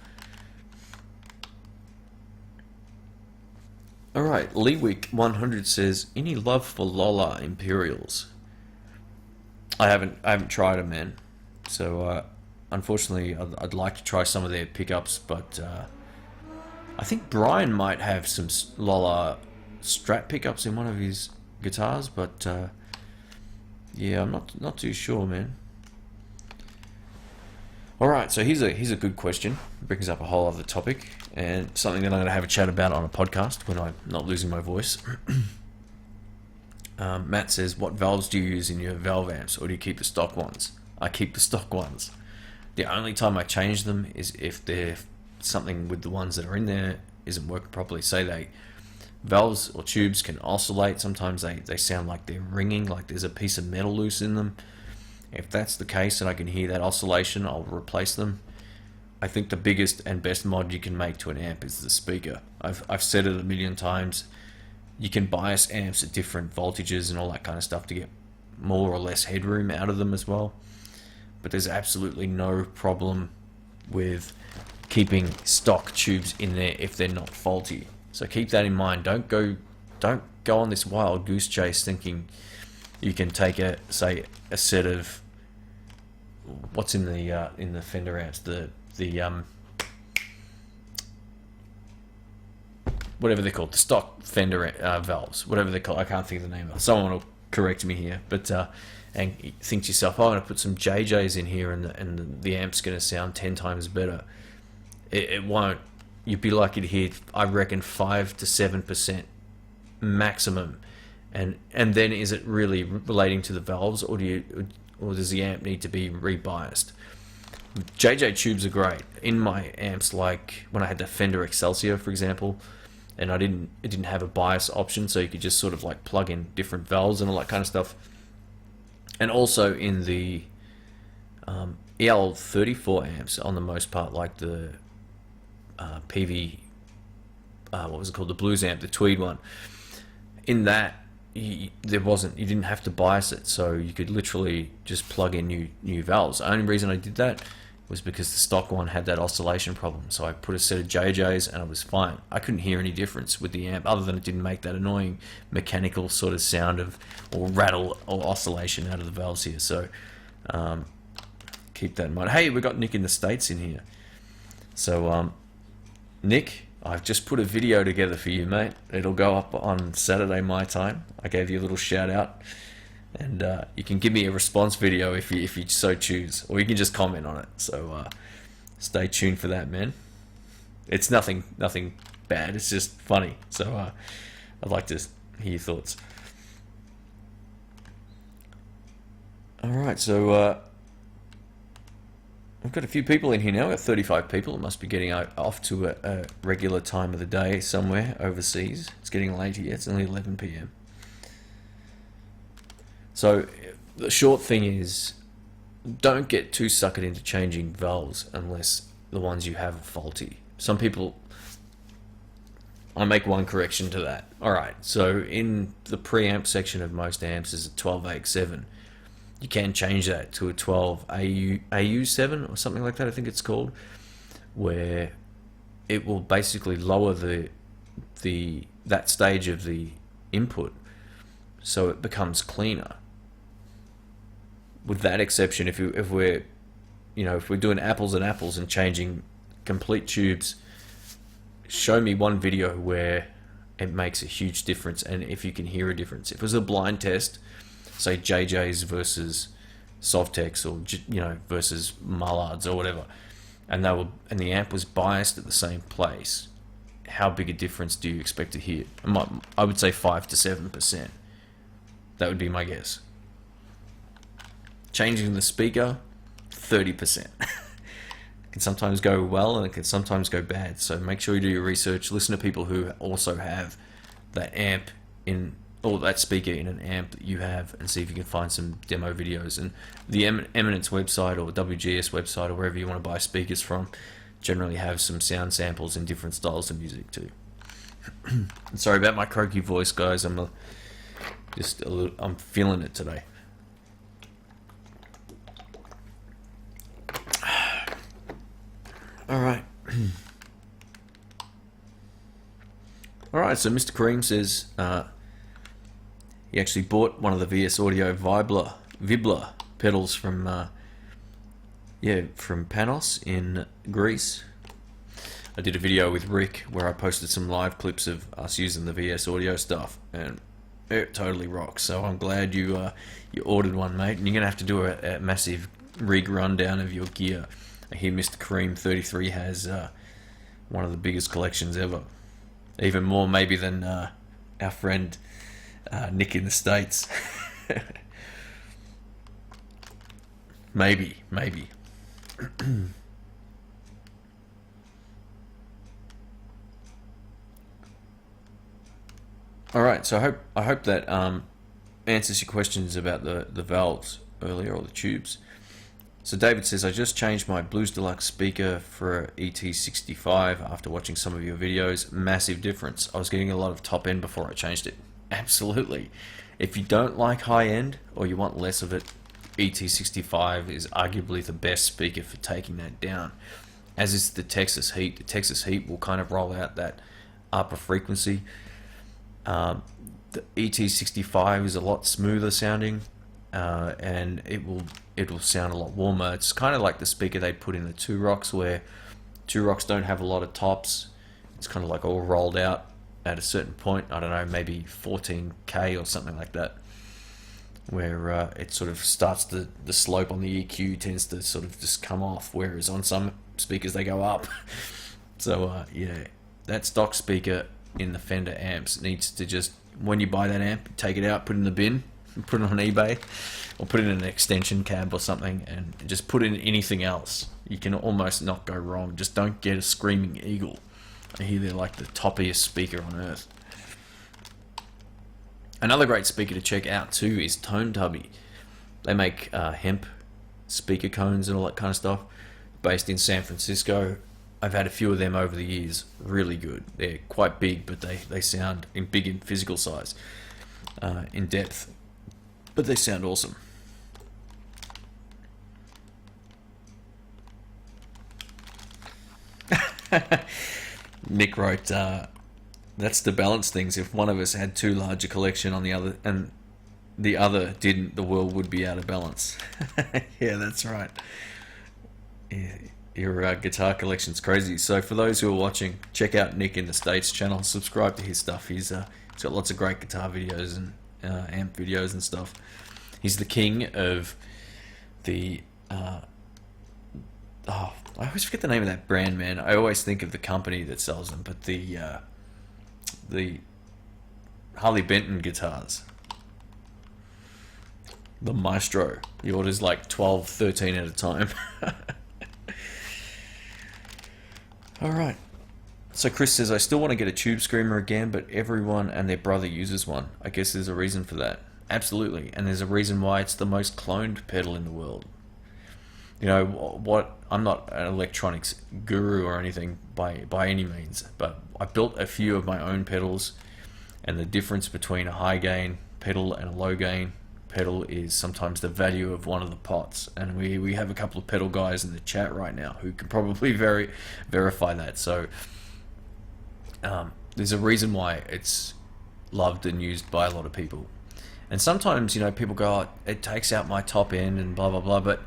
Alright, Leewick100 says, any love for Lola Imperials? I haven't tried them, man. So unfortunately, I'd like to try some of their pickups, but I think Brian might have some Lola Strat pickups in one of his guitars, but yeah, I'm not too sure, man. All right, so here's a good question. It brings up a whole other topic and something that I'm going to have a chat about on a podcast when I'm not losing my voice. Matt says, what valves do you use in your valve amps, or do you keep the stock ones? I keep the stock ones. The only time I change them is if something with the ones that are in there isn't working properly. Say valves or tubes can oscillate. Sometimes they sound like they're ringing, like there's a piece of metal loose in them. If that's the case and I can hear that oscillation, I'll replace them. I think the biggest and best mod you can make to an amp is the speaker. I've said it a million times. You can bias amps at different voltages and all that kind of stuff to get more or less headroom out of them as well. But there's absolutely no problem with keeping stock tubes in there if they're not faulty. So keep that in mind. Don't go on this wild goose chase thinking you can take a set of what's in the Fender amps, the whatever they're called, the stock Fender valves, whatever they're called. I can't think of the name of it. Someone will correct me here, but and think to yourself, oh, I'm going to put some JJs in here and the amp's going to sound 10 times better. It won't. You'd be lucky to hear, I reckon, 5 to 7% maximum. And then is it really relating to the valves, or does the amp need to be rebiased? JJ tubes are great in my amps, like when I had the Fender Excelsior, for example, and it didn't have a bias option, so you could just sort of like plug in different valves and all that kind of stuff. And also in the EL34 amps, on the most part, like the PV, what was it called, the Blues amp, the Tweed one. In that, you didn't have to bias it, so you could literally just plug in new valves. The only reason I did that was because the stock one had that oscillation problem, so I put a set of JJs and it was fine. I couldn't hear any difference with the amp other than it didn't make that annoying mechanical sort of sound or rattle or oscillation out of the valves here. So keep that in mind. Hey, we got Nick in the States in here. So Nick, I've just put a video together for you, mate. It'll go up on Saturday my time. I gave you a little shout out, and you can give me a response video if you so choose, or you can just comment on it. So stay tuned for that, man. It's nothing bad. It's just funny. So I'd like to hear your thoughts. All right, so I've got a few people in here now. We've got 35 people. It must be getting off to a regular time of the day somewhere overseas. It's getting late here. It's only 11 p.m. So the short thing is, don't get too suckered into changing valves unless the ones you have are faulty. Some people, I make one correction to that. All right, so in the preamp section of most amps is a 12AX7. You can change that to a 12 AU7 or something like that, I think it's called, where it will basically lower that stage of the input so it becomes cleaner. With that exception, if we're doing apples and apples and changing complete tubes, show me one video where it makes a huge difference, and if you can hear a difference. If it was a blind test, say JJs versus Sovtex, or versus Mullards or whatever, and the amp was biased at the same place, how big a difference do you expect to hear? I would say 5 to 7%. That would be my guess. Changing the speaker, 30%. It can sometimes go well and it can sometimes go bad. So make sure you do your research. Listen to people who also have that amp or that speaker in an amp that you have, and see if you can find some demo videos. And the Eminence website or WGS website or wherever you want to buy speakers from generally have some sound samples in different styles of music too. Sorry about my croaky voice, guys. I'm feeling it today. All right. All right, so Mr. Kareem says he actually bought one of the VS Audio Vibler pedals from Yeah, from Panos in Greece. I did a video with Rick where I posted some live clips of us using the VS Audio stuff, and it totally rocks. So I'm glad you ordered one, mate. And you're gonna have to do a massive rig rundown of your gear. I hear Mr. Kareem 33 has one of the biggest collections ever, even more maybe than our friend Nick in the States. maybe. All right, so I hope that answers your questions about the valves earlier, or the tubes. So David says, I just changed my Blues Deluxe speaker for ET65 after watching some of your videos. Massive difference. I was getting a lot of top end before I changed it. Absolutely. If you don't like high end, or you want less of it, ET65 is arguably the best speaker for taking that down, as is the Texas Heat. The Texas Heat will kind of roll out that upper frequency. The ET65 is a lot smoother sounding, and it will sound a lot warmer. It's kind of like the speaker they put in the Two Rocks, where Two Rocks don't have a lot of tops. It's kind of like all rolled out at a certain point. I don't know, maybe 14K or something like that, where it sort of starts the slope on the EQ tends to sort of just come off, whereas on some speakers they go up. So yeah, that stock speaker in the Fender amps needs to just, when you buy that amp, take it out, put it in the bin, put it on eBay, or put it in an extension cab or something, and just put in anything else. You can almost not go wrong. Just don't get a Screaming Eagle. I hear they're like the toppiest speaker on earth. Another great speaker to check out too is Tone Tubby. They make hemp speaker cones and all that kind of stuff, based in San Francisco. I've had a few of them over the years. Really good. They're quite big, but they sound big in physical size, in depth, but they sound awesome. Nick wrote, that's to balance things. If one of us had too large a collection on the other and the other didn't, the world would be out of balance. Yeah, that's right. Yeah, your guitar collection's crazy. So for those who are watching, check out Nick in the States channel. Subscribe to his stuff. He's got lots of great guitar videos and amp videos and stuff. He's the king of the I always forget the name of that brand, man. I always think of the company that sells them, but the Harley Benton guitars, the Maestro. He orders like 12, 13 at a time. Alright, so Chris says, I still want to get a tube screamer again, but everyone and their brother uses one. I guess there's a reason for that. Absolutely, and there's a reason why it's the most cloned pedal in the world. You know what? I'm not an electronics guru or anything by any means, but I built a few of my own pedals, and the difference between a high gain pedal and a low gain pedal is sometimes the value of one of the pots. And we have a couple of pedal guys in the chat right now who can probably verify that. So there's a reason why it's loved and used by a lot of people. And sometimes, you know, people go, oh, it takes out my top end and blah blah blah, but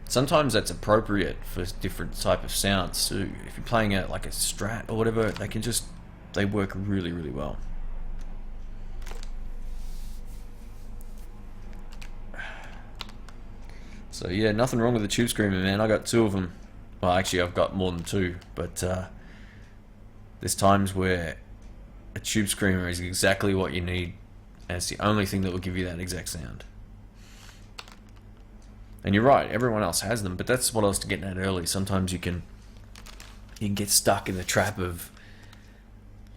sometimes that's appropriate for different type of sounds. So if you're playing it like a Strat or whatever, they work really, really well. So yeah, nothing wrong with the Tube Screamer, man. I got two of them. Well, actually, I've got more than two, but there's times where a Tube Screamer is exactly what you need, and it's the only thing that will give you that exact sound. And you're right, everyone else has them, but that's what I was getting at earlier. Sometimes you can get stuck in the trap of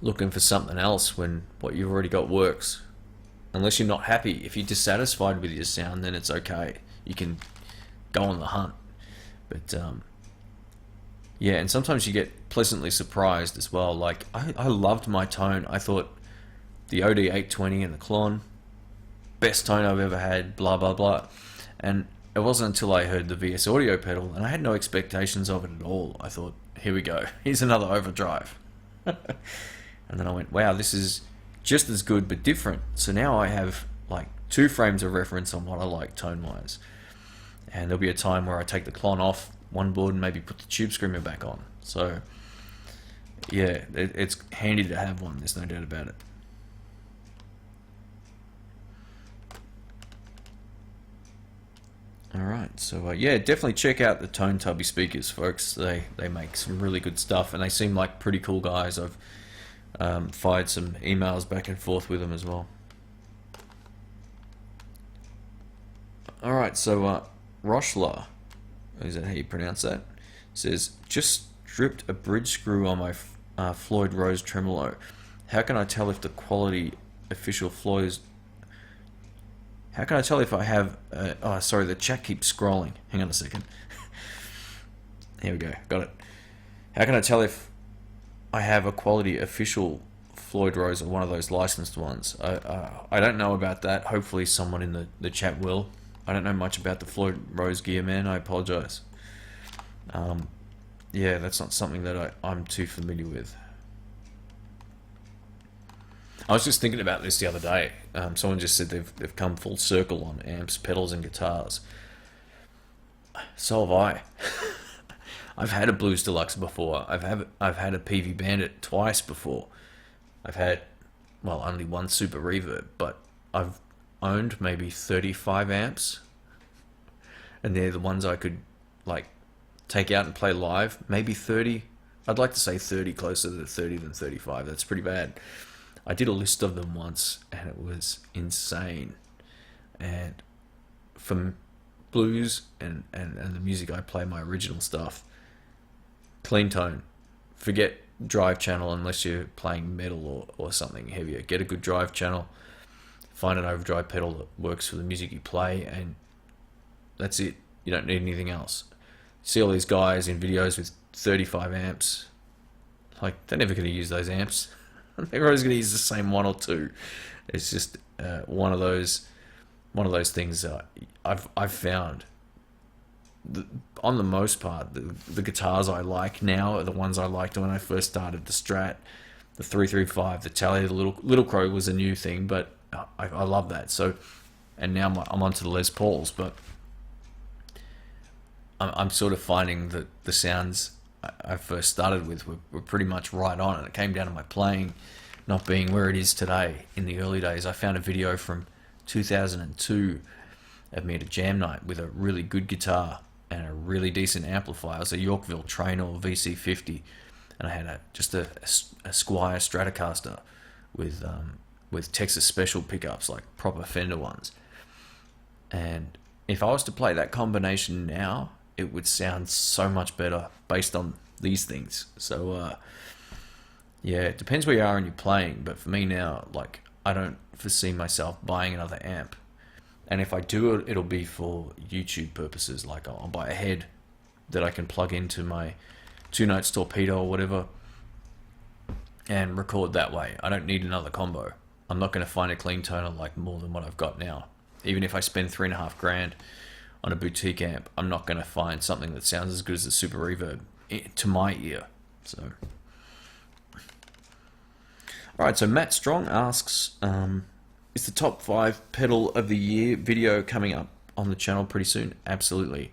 looking for something else when what you've already got works. Unless you're not happy. If you're dissatisfied with your sound, then it's okay. You can go on the hunt. But yeah, and sometimes you get pleasantly surprised as well. Like I loved my tone. I thought the OD820 and the Klon, best tone I've ever had, blah blah blah. And it wasn't until I heard the VS Audio pedal, and I had no expectations of it at all. I thought, here we go, here's another overdrive. And then I went, wow, this is just as good but different. So now I have like two frames of reference on what I like tone-wise. and there'll be a time where I take the clon off one board and maybe put the tube screamer back on. So yeah, it's handy to have one, there's no doubt about it. Alright, so yeah, definitely check out the Tone Tubby speakers, folks. They make some really good stuff, and they seem like pretty cool guys. I've fired some emails back and forth with them as well. Alright, so Roshla, is that how you pronounce that? Says, just stripped a bridge screw on my Floyd Rose tremolo. How can I tell if the quality official Floyd's... How can I tell if I have... oh, sorry, the chat keeps scrolling. Hang on a second. Here we go, got it. How can I tell if I have a quality official Floyd Rose or one of those licensed ones? I don't know about that. Hopefully someone in the chat will. I don't know much about the Floyd Rose gear, man. I apologize. Yeah, that's not something that I'm too familiar with. I was just thinking about this the other day. Someone just said they've come full circle on amps, pedals, and guitars. So have I. I've had a Blues Deluxe before. I've had a PV Bandit twice before. I've had, well, only one Super Reverb, but I've owned maybe 35 amps, and they're the ones I could like take out and play live. Maybe 30. I'd like to say 30, closer to 30 than 35. That's pretty bad. I did a list of them once, and it was insane. And from blues and the music I play, my original stuff, clean tone. Forget drive channel unless you're playing metal or something heavier. Get a good drive channel. Find an overdrive pedal that works for the music you play, and that's it. You don't need anything else. See all these guys in videos with 35 amps. Like, they're never going to use those amps. They're always going to use the same one or two. It's just one of those things I've found. On the most part, the guitars I like now are the ones I liked when I first started. The Strat, the 335, the Tele, the Little Crow was a new thing, but I love that. So, and now I'm onto the Les Pauls, but I'm sort of finding that the sounds I first started with were pretty much right on, and it came down to my playing not being where it is today. In the early days, I found a video from 2002 of me at a jam night with a really good guitar and a really decent amplifier. It was a Yorkville Trainer VC50, and I had just a Squier Stratocaster with Texas Special pickups, like proper Fender ones. And if I was to play that combination now, it would sound so much better based on these things. So yeah, it depends where you are and you're playing, but for me now, like, I don't foresee myself buying another amp. And if I do it, it'll be for YouTube purposes. Like, I'll buy a head that I can plug into my 2 Notes Torpedo or whatever and record that way. I don't need another combo. I'm not going to find a clean toner like more than what I've got now. Even if I spend $3.5 grand on a boutique amp, I'm not going to find something that sounds as good as the Super Reverb to my ear. So, alright, so Matt Strong asks, is the top 5 pedal of the year video coming up on the channel pretty soon? Absolutely.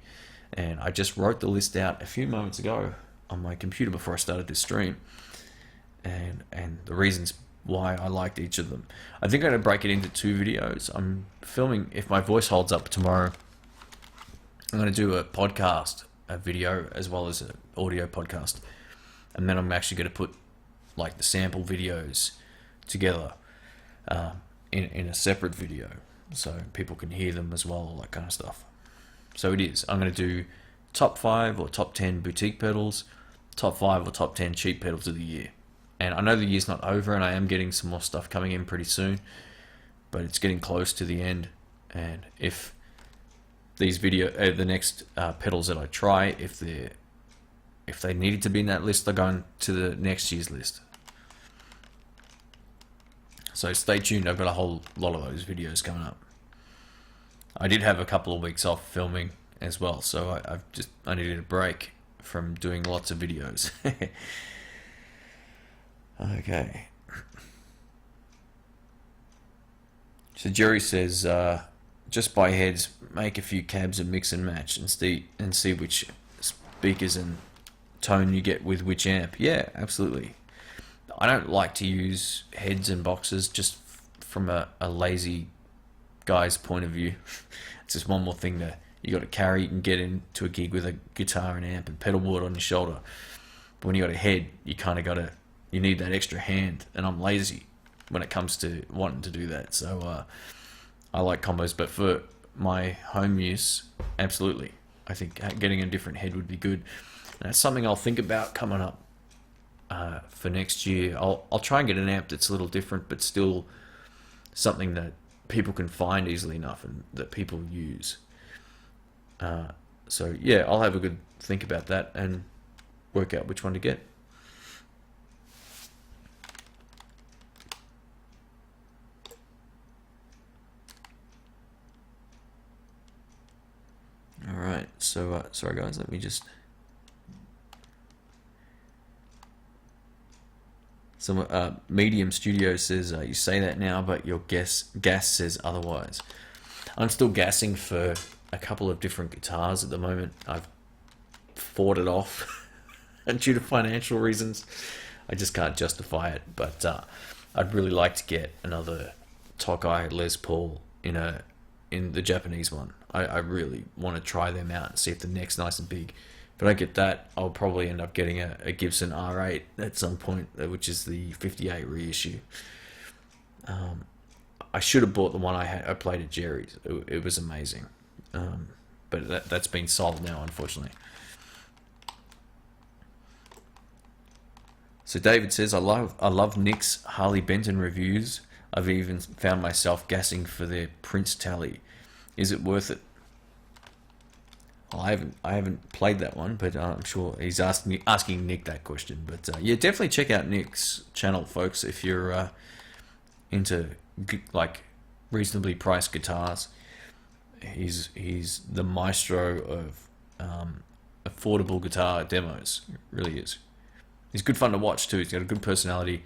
And I just wrote the list out a few moments ago on my computer before I started this stream, and the reasons why I liked each of them. I think I'm going to break it into 2 videos. I'm filming, if my voice holds up tomorrow, I'm going to do a podcast, a video, as well as an audio podcast. And then I'm actually going to put like the sample videos together in a separate video, so people can hear them as well, all that kind of stuff. So it is. I'm going to do top 5 or top 10 boutique pedals, top 5 or top 10 cheap pedals of the year. And I know the year's not over, and I am getting some more stuff coming in pretty soon, but it's getting close to the end. And if these the next pedals that I try, if they needed to be in that list, they're going to the next year's list. So stay tuned. I've got a whole lot of those videos coming up. I did have a couple of weeks off filming as well, so I needed a break from doing lots of videos. Okay. So Jerry says, just buy heads, make a few cabs and mix and match and see which speakers and tone you get with which amp. Yeah, absolutely. I don't like to use heads and boxes just from a lazy guy's point of view. It's just one more thing that you got to carry and get into a gig with a guitar and amp and pedal board on your shoulder. But when you got a head, you kind of you need that extra hand, and I'm lazy when it comes to wanting to do that. So I like combos, but for my home use, absolutely. I think getting a different head would be good. And that's something I'll think about coming up for next year. I'll try and get an amp that's a little different, but still something that people can find easily enough and that people use. So yeah, I'll have a good think about that and work out which one to get. All right, so sorry guys, let me just. Some Medium Studio says you say that now, but your gas says otherwise. I'm still gassing for a couple of different guitars at the moment. I've fought it off, and due to financial reasons, I just can't justify it. But I'd really like to get another Tokai Les Paul in the Japanese one. I really want to try them out and see if the neck's nice and big. If I don't get that, I'll probably end up getting a Gibson R8 at some point, which is the 58 reissue. I should have bought the one I played at Jerry's. It was amazing, but that's been sold now, unfortunately. So David says, I love Nick's Harley Benton reviews. I've even found myself gassing for their Prince tally. Is it worth it? Well, I haven't played that one, but I'm sure he's asking Nick that question. But yeah, definitely check out Nick's channel, folks, if you're into like reasonably priced guitars. He's the maestro of affordable guitar demos. It really is. He's good fun to watch too. He's got a good personality,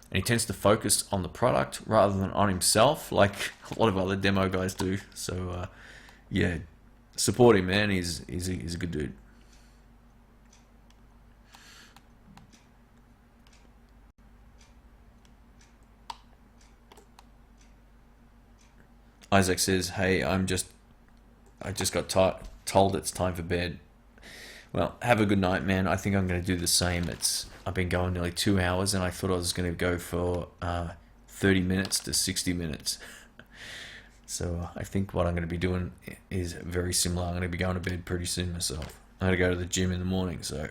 and he tends to focus on the product rather than on himself, like a lot of other demo guys do. So yeah. Support him, man. He's a good dude. Isaac says, "Hey, I just got told it's time for bed. Well, have a good night, man. I think I'm going to do the same. I've been going nearly 2 hours, and I thought I was going to go for 30 minutes to 60 minutes." So I think what I'm going to be doing is very similar. I'm going to be going to bed pretty soon myself. I'm going to go to the gym in the morning, so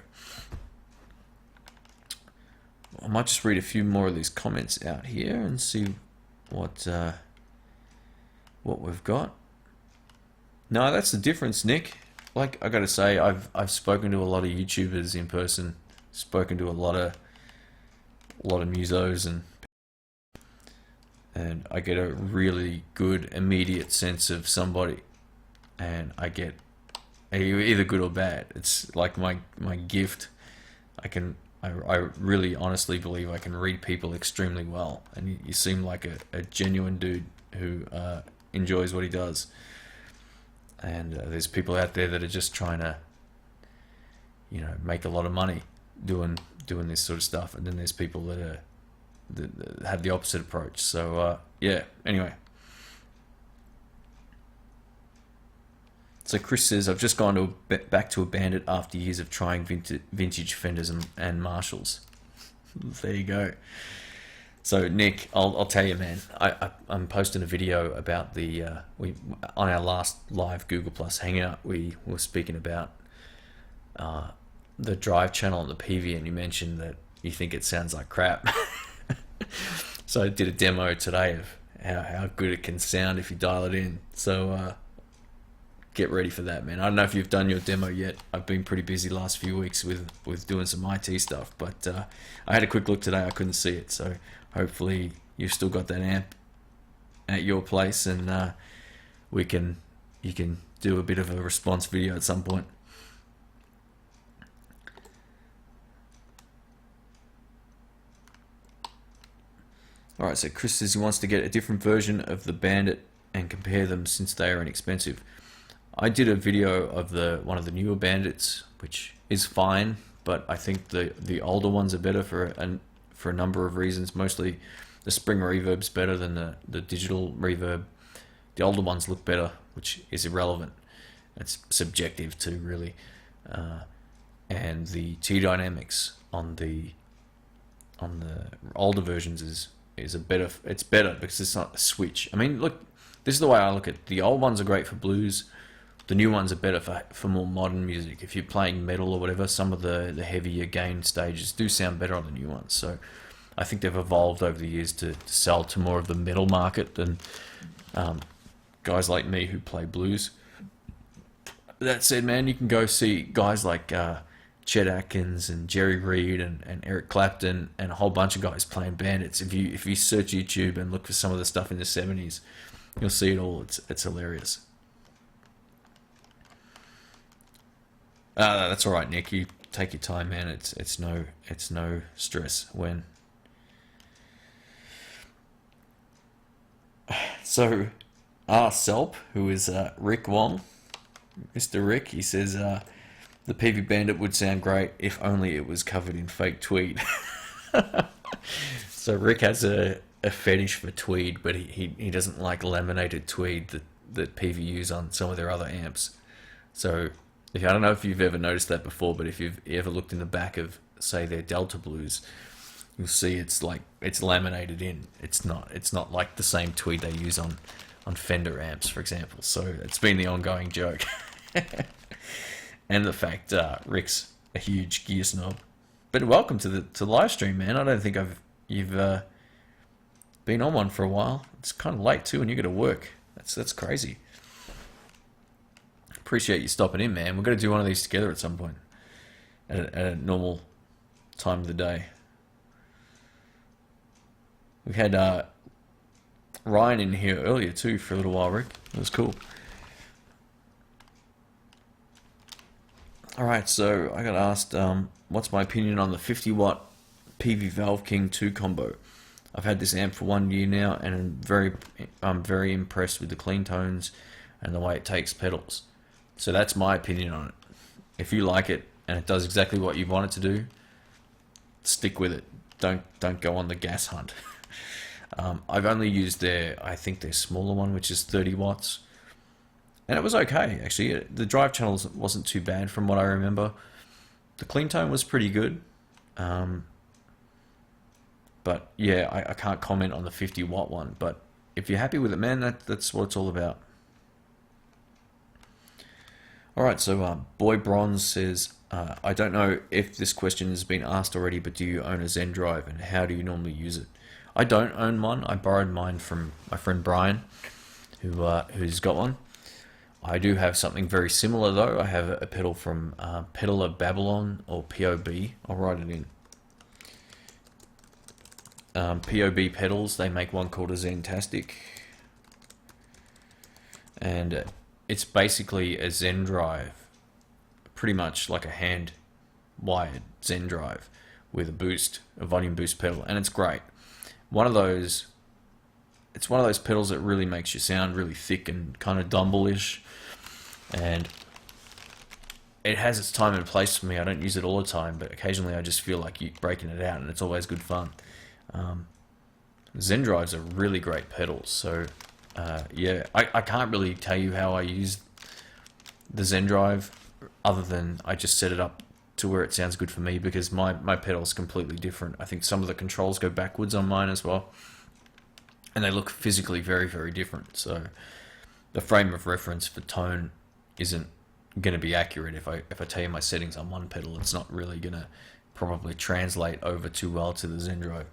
I might just read a few more of these comments out here and see what we've got. No, that's the difference, Nick. Like I got to say, I've spoken to a lot of YouTubers in person, spoken to a lot of musos, and I get a really good immediate sense of somebody, and I get either good or bad. It's like my gift. I really honestly believe I can read people extremely well, and you seem like a genuine dude who enjoys what he does. And there's people out there that are just trying to, make a lot of money doing this sort of stuff, and then there's people that have the opposite approach. So yeah, anyway. So Chris says, I've just gone back to a Bandit after years of trying vintage Fenders and Marshalls. There you go. So Nick, I'll tell you, man, I'm posting a video about on our last live Google Plus Hangout, we were speaking about the drive channel on the PV, and you mentioned that you think it sounds like crap. So I did a demo today of how good it can sound if you dial it in. So get ready for that, man. I don't know if you've done your demo yet. I've been pretty busy the last few weeks with doing some IT stuff, but I had a quick look today. I couldn't see it, so hopefully you've still got that amp at your place, and you can do a bit of a response video at some point. Alright, so Chris says he wants to get a different version of the Bandit and compare them since they are inexpensive. I did a video of one of the newer Bandits, which is fine, but I think the older ones are better for a number of reasons. Mostly the spring reverb's better than the digital reverb. The older ones look better, which is irrelevant. It's subjective too, really. And the T dynamics on the older versions is better. It's better because it's not a switch. I mean, look, this is the way I look at it. The old ones are great for blues. The new ones are better for more modern music. If you're playing metal or whatever, some of the heavier gain stages do sound better on the new ones. So I think they've evolved over the years to sell to more of the metal market than guys like me who play blues. That said, man, you can go see guys like Chet Atkins and Jerry Reed and Eric Clapton and a whole bunch of guys playing Bandits. If you search YouTube and look for some of the stuff in the 70s, you'll see it all. It's hilarious. That's all right, Nick. You take your time, man. It's no stress. When so, Selp, who is Rick Wong, Mr. Rick, he says the PV Bandit would sound great if only it was covered in fake tweed. So Rick has a fetish for tweed, but he doesn't like laminated tweed that PV use on some of their other amps. So I don't know if you've ever noticed that before, but if you've ever looked in the back of, say, their Delta Blues, you'll see it's laminated in. It's not like the same tweed they use on Fender amps, for example. So it's been the ongoing joke. And the fact Rick's a huge gear snob. But welcome to the live stream, man. I don't think you've been on one for a while. It's kind of late too, and you got to work. That's crazy. Appreciate you stopping in, man. We're going to do one of these together at some point at a normal time of the day. We had Ryan in here earlier too for a little while, Rick. It was cool. Alright, so I got asked what's my opinion on the 50 watt PV Valve King 2 combo. I've had this amp for 1 year now, and I'm very impressed with the clean tones and the way it takes pedals. So that's my opinion on it. If you like it and it does exactly what you want it to do, stick with it. Don't go on the gas hunt. I've only used I think their smaller one, which is 30 watts. And it was okay, actually. The drive channels wasn't too bad from what I remember. The clean tone was pretty good. But yeah, I can't comment on the 50 watt one. But if you're happy with it, man, that's what it's all about. Alright, so Boy Bronze says, I don't know if this question has been asked already, but do you own a Zen Drive and how do you normally use it? I don't own one. I borrowed mine from my friend Brian, who's got one. I do have something very similar though. I have a pedal from Pedal of Babylon, or POB. I'll write it in. POB pedals, they make one called a Zentastic. And it's basically a Zen Drive, pretty much like a hand wired Zen Drive with a volume boost pedal, and it's great. It's one of those pedals that really makes you sound really thick and kind of dumble-ish, and it has its time and place for me. I don't use it all the time, but occasionally I just feel like you breaking it out, and it's always good fun. Zen Drives are really great pedals, so yeah, I can't really tell you how I use the Zen Drive, other than I just set it up to where it sounds good for me, because my pedal is completely different. I think some of the controls go backwards on mine as well, and they look physically very, very different. So the frame of reference for tone isn't going to be accurate. If I tell you my settings on one pedal, it's not really going to probably translate over too well to the Zen Drive.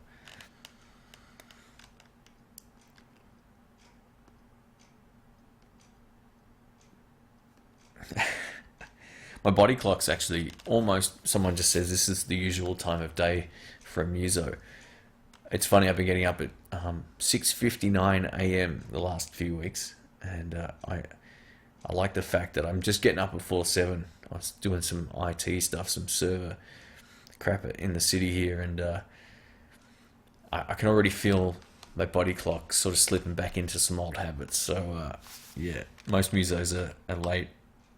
My body clock's actually almost, someone just says this is the usual time of day for a muso. It's funny, I've been getting up at 6:59 a.m. the last few weeks, and I like the fact that I'm just getting up before 7. I was doing some IT stuff, some server crap in the city here, and I can already feel my body clock sort of slipping back into some old habits. So yeah, most musos are late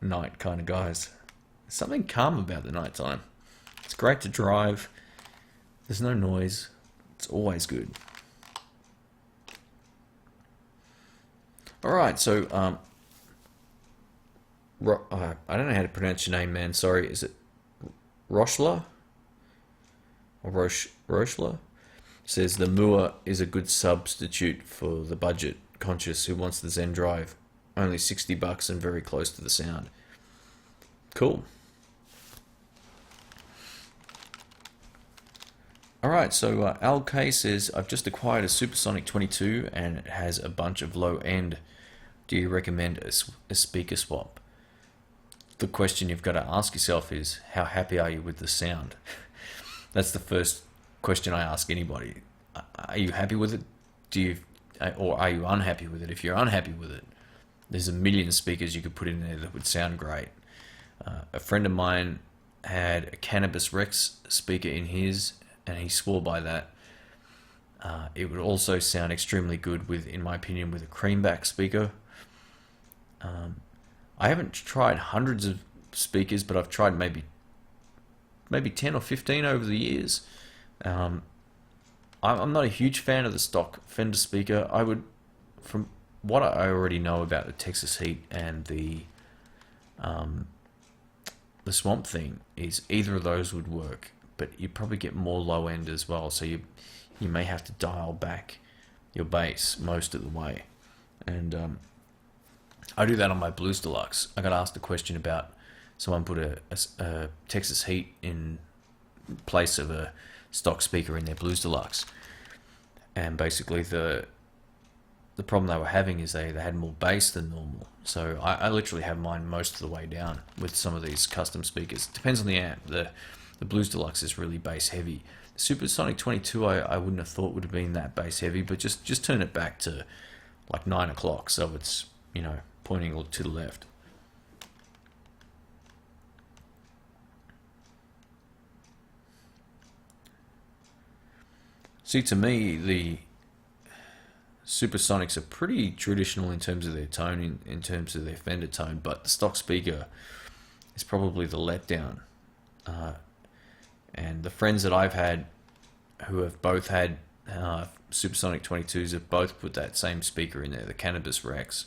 night kind of guys. There's something calm about the night time. It's great to drive. There's no noise. It's always good. All right, so I don't know how to pronounce your name, man. Sorry, is it Rochler or Rochler? Says the Mua is a good substitute for the budget conscious who wants the Zen Drive. Only $60 and very close to the sound. Cool. Alright, so Al K says, I've just acquired a Supersonic 22 and it has a bunch of low end. Do you recommend a speaker swap? The question you've got to ask yourself is, how happy are you with the sound? That's the first question I ask anybody. Are you happy with it? Or are you unhappy with it? If you're unhappy with it, there's a million speakers you could put in there that would sound great. A friend of mine had a Cannabis Rex speaker in his, and he swore by that. It would also sound extremely good with, in my opinion, with a creamback speaker. I haven't tried hundreds of speakers, but I've tried maybe 10 or 15 over the years. I'm not a huge fan of the stock Fender speaker. I would, from what I already know about the Texas Heat and the Swamp Thing, is either of those would work, but you probably get more low end as well. So you may have to dial back your bass most of the way. And I do that on my Blues Deluxe. I got asked a question about someone put a Texas Heat in place of a stock speaker in their Blues Deluxe, and basically the problem they were having is they had more bass than normal. So I literally have mine most of the way down with some of these custom speakers. Depends on the amp. The Blues Deluxe is really bass heavy. The Supersonic 22 I wouldn't have thought would have been that bass heavy, but just turn it back to like 9 o'clock so it's, you know, pointing to the left. See, to me, the Supersonics are pretty traditional in terms of their tone, in terms of their Fender tone, but the stock speaker is probably the letdown. And the friends that I've had who have both had Supersonic 22s have both put that same speaker in there, the Cannabis Rex.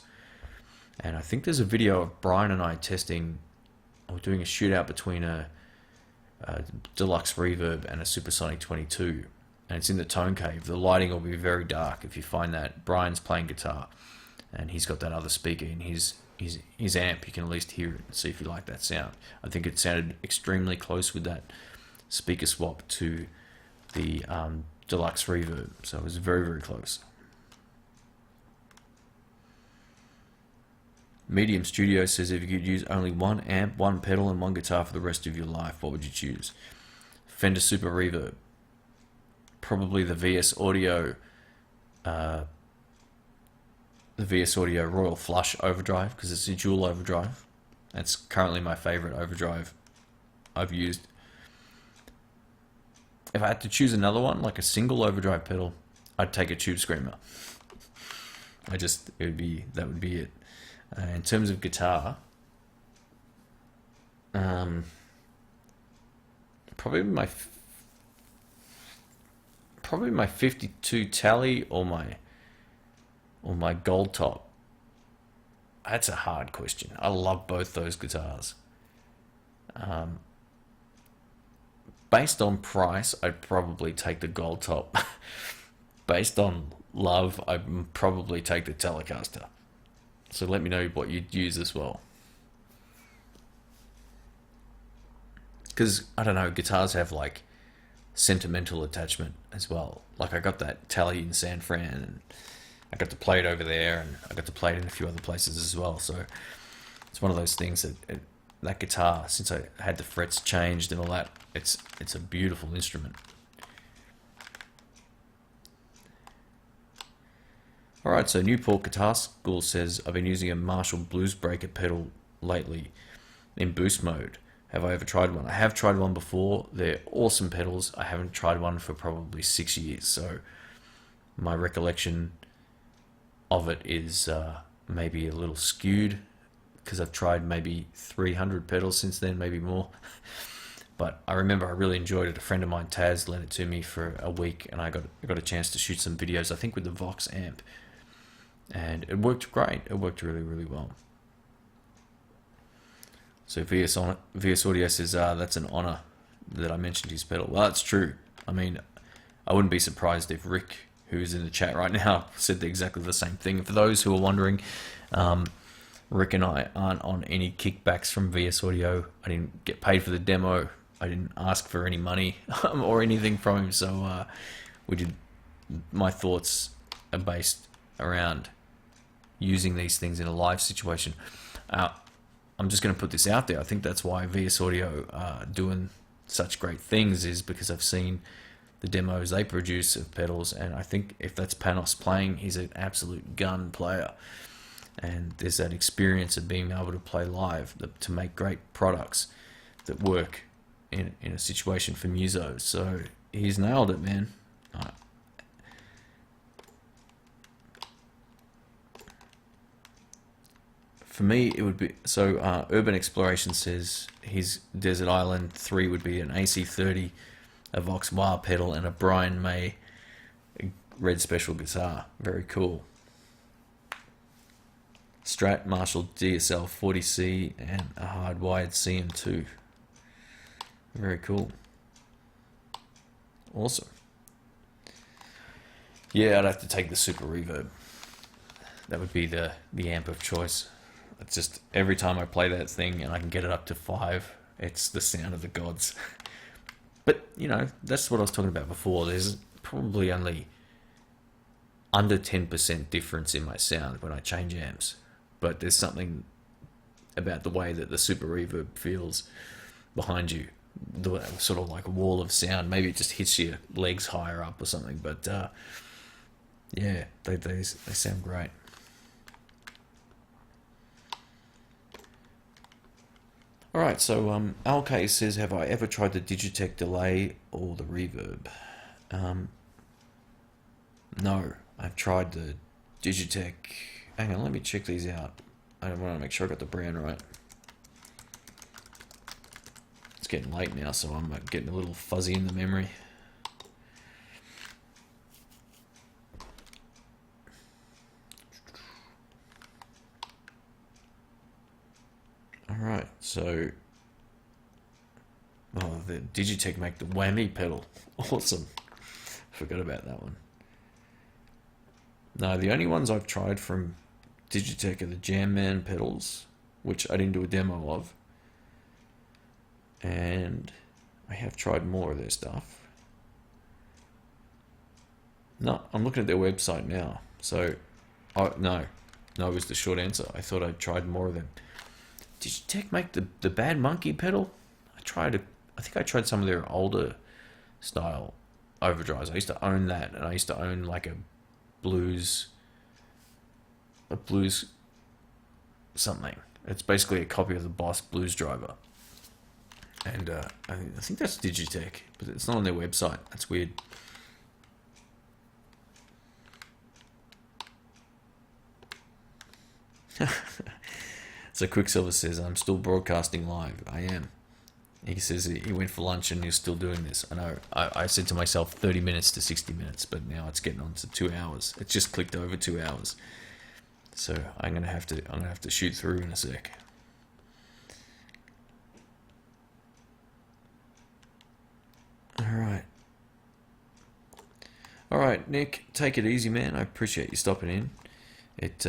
And I think there's a video of Brian and I testing, or doing a shootout between a Deluxe Reverb and a Supersonic 22. And it's in the Tone Cave. The lighting will be very dark if you find that. Brian's playing guitar and he's got that other speaker in his amp. You can at least hear it and see if you like that sound. I think it sounded extremely close with that speaker swap to the Deluxe Reverb. So it was very, very close. Medium Studio says, if you could use only one amp, one pedal and one guitar for the rest of your life, what would you choose? Fender Super Reverb. Probably the VS Audio Royal Flush Overdrive, because it's a dual overdrive. That's currently my favorite overdrive I've used. If I had to choose another one, like a single overdrive pedal, I'd take a Tube Screamer. That would be it. In terms of guitar, probably my 52 Tally or my Gold Top. That's a hard question. I love both those guitars. Based on price, I'd probably take the Gold Top. Based on love, I'd probably take the Telecaster. So let me know what you'd use as well. Because, I don't know, guitars have like sentimental attachment as well. Like I got that Tally in San Fran and I got to play it over there and I got to play it in a few other places as well. So it's one of those things that guitar, since I had the frets changed and all that, it's a beautiful instrument. Alright, so Newport Guitar School says, I've been using a Marshall Blues Breaker pedal lately in boost mode. Have I ever tried one? I have tried one before. They're awesome pedals. I haven't tried one for probably 6 years. So my recollection of it is maybe a little skewed, because I've tried maybe 300 pedals since then, maybe more. But I remember I really enjoyed it. A friend of mine, Taz, lent it to me for a week, and I got a chance to shoot some videos, I think with the Vox amp. And it worked great. It worked really, really well. So VS Audio says, that's an honor that I mentioned his pedal. Well, that's true. I mean, I wouldn't be surprised if Rick, who's in the chat right now, said exactly the same thing. For those who are wondering, Rick and I aren't on any kickbacks from VS Audio. I didn't get paid for the demo. I didn't ask for any money or anything from him. So we did. My thoughts are based around using these things in a live situation. I'm just going to put this out there. I think that's why VS Audio are doing such great things, is because I've seen the demos they produce of pedals, and I think if that's Panos playing, he's an absolute gun player. And there's that experience of being able to play live, to make great products that work in a situation for musos. So he's nailed it, man. For me, it would be, so Urban Exploration says his Desert Island 3 would be an AC30, a Vox Wah pedal, and a Brian May red special guitar. Very cool. Strat Marshall DSL 40C and a hardwired CM2. Very cool. Awesome. Yeah, I'd have to take the Super Reverb. That would be the amp of choice. It's just every time I play that thing and I can get it up to 5, it's the sound of the gods. But, you know, that's what I was talking about before. There's probably only under 10% difference in my sound when I change amps. But there's something about the way that the Super Reverb feels behind you. The sort of like a wall of sound. Maybe it just hits your legs higher up or something. But, yeah, they sound great. Alright, so Alk says, have I ever tried the Digitech delay or the reverb? No, I've tried the Digitech. Hang on, let me check these out. I want to make sure I got the brand right. It's getting late now, so I'm getting a little fuzzy in the memory. Alright, so the Digitech make the whammy pedal. Awesome. Forgot about that one. No, the only ones I've tried from Digitech are the Jam Man pedals, which I didn't do a demo of. And I have tried more of their stuff. No, I'm looking at their website now. So, no was the short answer. I thought I'd tried more of them. Digitech make the Bad Monkey pedal? I think I tried some of their older style overdrives. I used to own that, and I used to own like a blues something. It's basically a copy of the Boss Blues Driver. And I think that's Digitech, but it's not on their website. That's weird. So Quicksilver says, I'm still broadcasting live. I am. He says he went for lunch and he's still doing this. I know. I said to myself 30 minutes to 60 minutes, but now it's getting on to 2 hours. It just clicked over 2 hours. So I'm gonna have to shoot through in a sec. All right, Nick, take it easy, man. I appreciate you stopping in. It's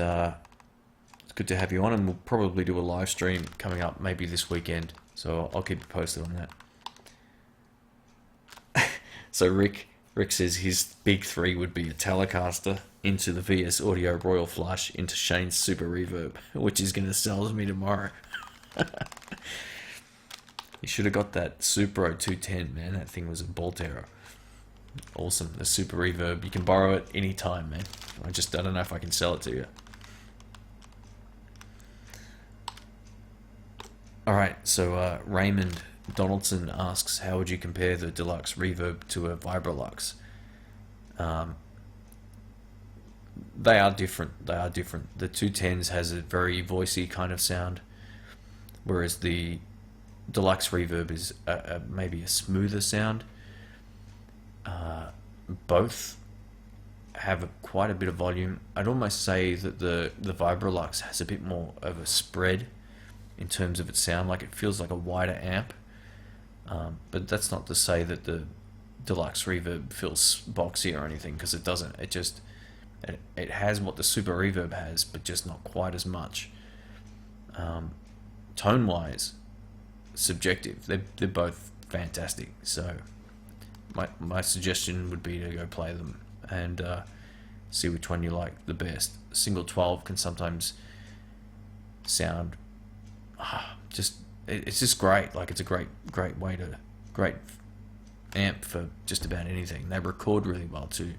good to have you on, and we'll probably do a live stream coming up maybe this weekend. So I'll keep you posted on that. So Rick says his big 3 would be a Telecaster, into the VS Audio Royal Flush, into Shane's Super Reverb, which is going to sell to me tomorrow. You should have got that Supro 210, man. That thing was a ball terror. Awesome. The Super Reverb. You can borrow it anytime, man. I don't know if I can sell it to you. Alright, so Raymond Donaldson asks, how would you compare the Deluxe Reverb to a Vibrolux? they are different. They are different. The 210s has a very voicey kind of sound, whereas the deluxe reverb is maybe a smoother sound. Both have quite a bit of volume. I'd almost say that the Vibrolux has a bit more of a spread in terms of its sound. Like, it feels like a wider amp. But that's not to say that the deluxe reverb feels boxy or anything, because it doesn't. It has what the super reverb has, but just not quite as much. Tone wise, subjective, they're both fantastic. So my suggestion would be to go play them and see which one you like the best. Single 12 can sometimes sound it's just great. Like, it's a great amp for just about anything. They record really well too.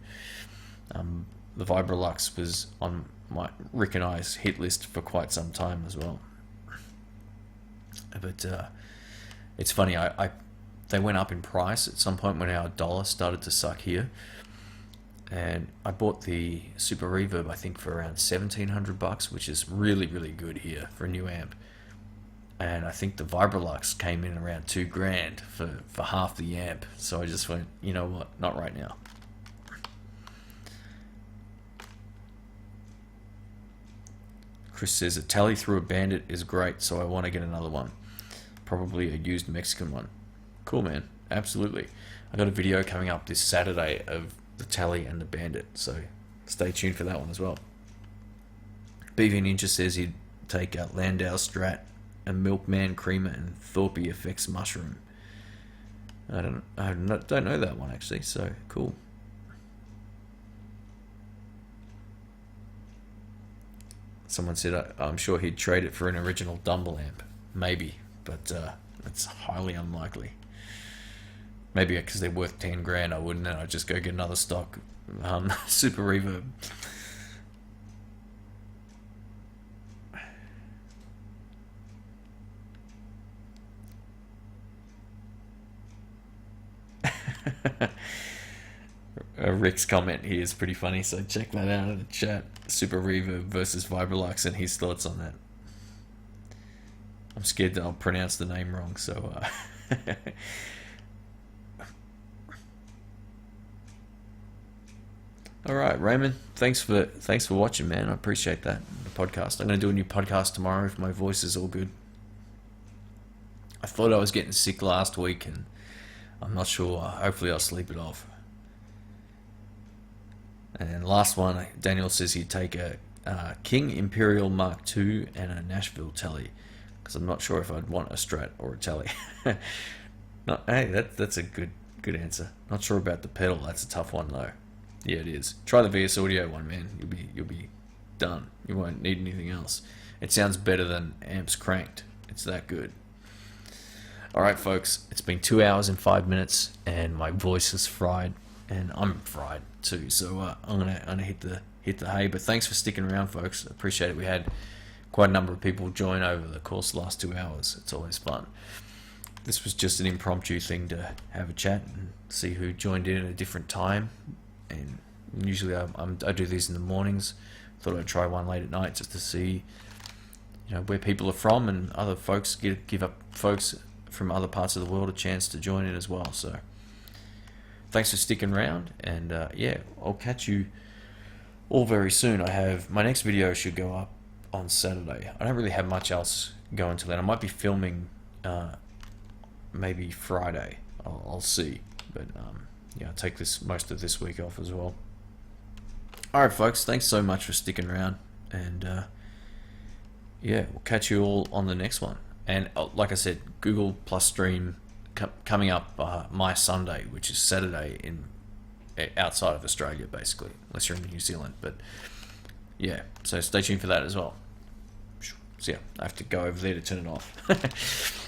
The Vibrolux was on my Rick and I's hit list for quite some time as well. But it's funny, they went up in price at some point when our dollar started to suck here, and I bought the Super Reverb, I think, for around $1,700, which is really good here for a new amp. And I think the Vibrolux came in around $2,000 for half the amp. So I just went, you know what, not right now. Chris says a tally through a Bandit is great, so I want to get another one. Probably a used Mexican one. Cool, man. Absolutely. I got a video coming up this Saturday of the Tally and the Bandit, so stay tuned for that one as well. BV Ninja says he'd take a Landau Strat, a Milkman Creamer, and Thorpe Effects Mushroom. I don't know that one actually, so cool. Someone said I'm sure he'd trade it for an original Dumble amp. Maybe, but it's highly unlikely. Maybe because they're worth $10,000, I wouldn't, and I'd just go get another stock Super Reverb. Rick's comment here is pretty funny, so check that out in the chat. Super Reverb versus Vibrolux and his thoughts on that. I'm scared that I'll pronounce the name wrong, so all right, Raymond, thanks for watching, man. I appreciate that. The podcast. I'm going to do a new podcast tomorrow if my voice is all good. I thought I was getting sick last week, and I'm not sure. Hopefully I'll sleep it off. And last one, Daniel says he'd take a King Imperial Mark II and a Nashville Tele, because I'm not sure if I'd want a Strat or a Tele. Hey, that's a good answer. Not sure about the pedal. That's a tough one though. Yeah, it is. Try the VS Audio one, man. You'll be done. You won't need anything else. It sounds better than amps cranked. It's that good. All right, folks. It's been 2 hours and 5 minutes, and my voice is fried, and I'm fried too. So I'm gonna hit the hay. But thanks for sticking around, folks. I appreciate it. We had quite a number of people join over the course of the last 2 hours. It's always fun. This was just an impromptu thing to have a chat and see who joined in at a different time. And usually I do these in the mornings. Thought I'd try one late at night just to see, where people are from, and other folks give up folks from other parts of the world a chance to join in as well. So thanks for sticking around, and yeah, I'll catch you all very soon. My next video should go up on Saturday. I don't really have much else going till then. I might be filming maybe Friday. I'll see, but yeah, I'll take most of this week off as well. Alright, folks, thanks so much for sticking around, and yeah, we'll catch you all on the next one. And like I said, Google Plus Stream coming up my Sunday, which is Saturday outside of Australia, basically, unless you're in New Zealand. But yeah, so stay tuned for that as well. So yeah, I have to go over there to turn it off.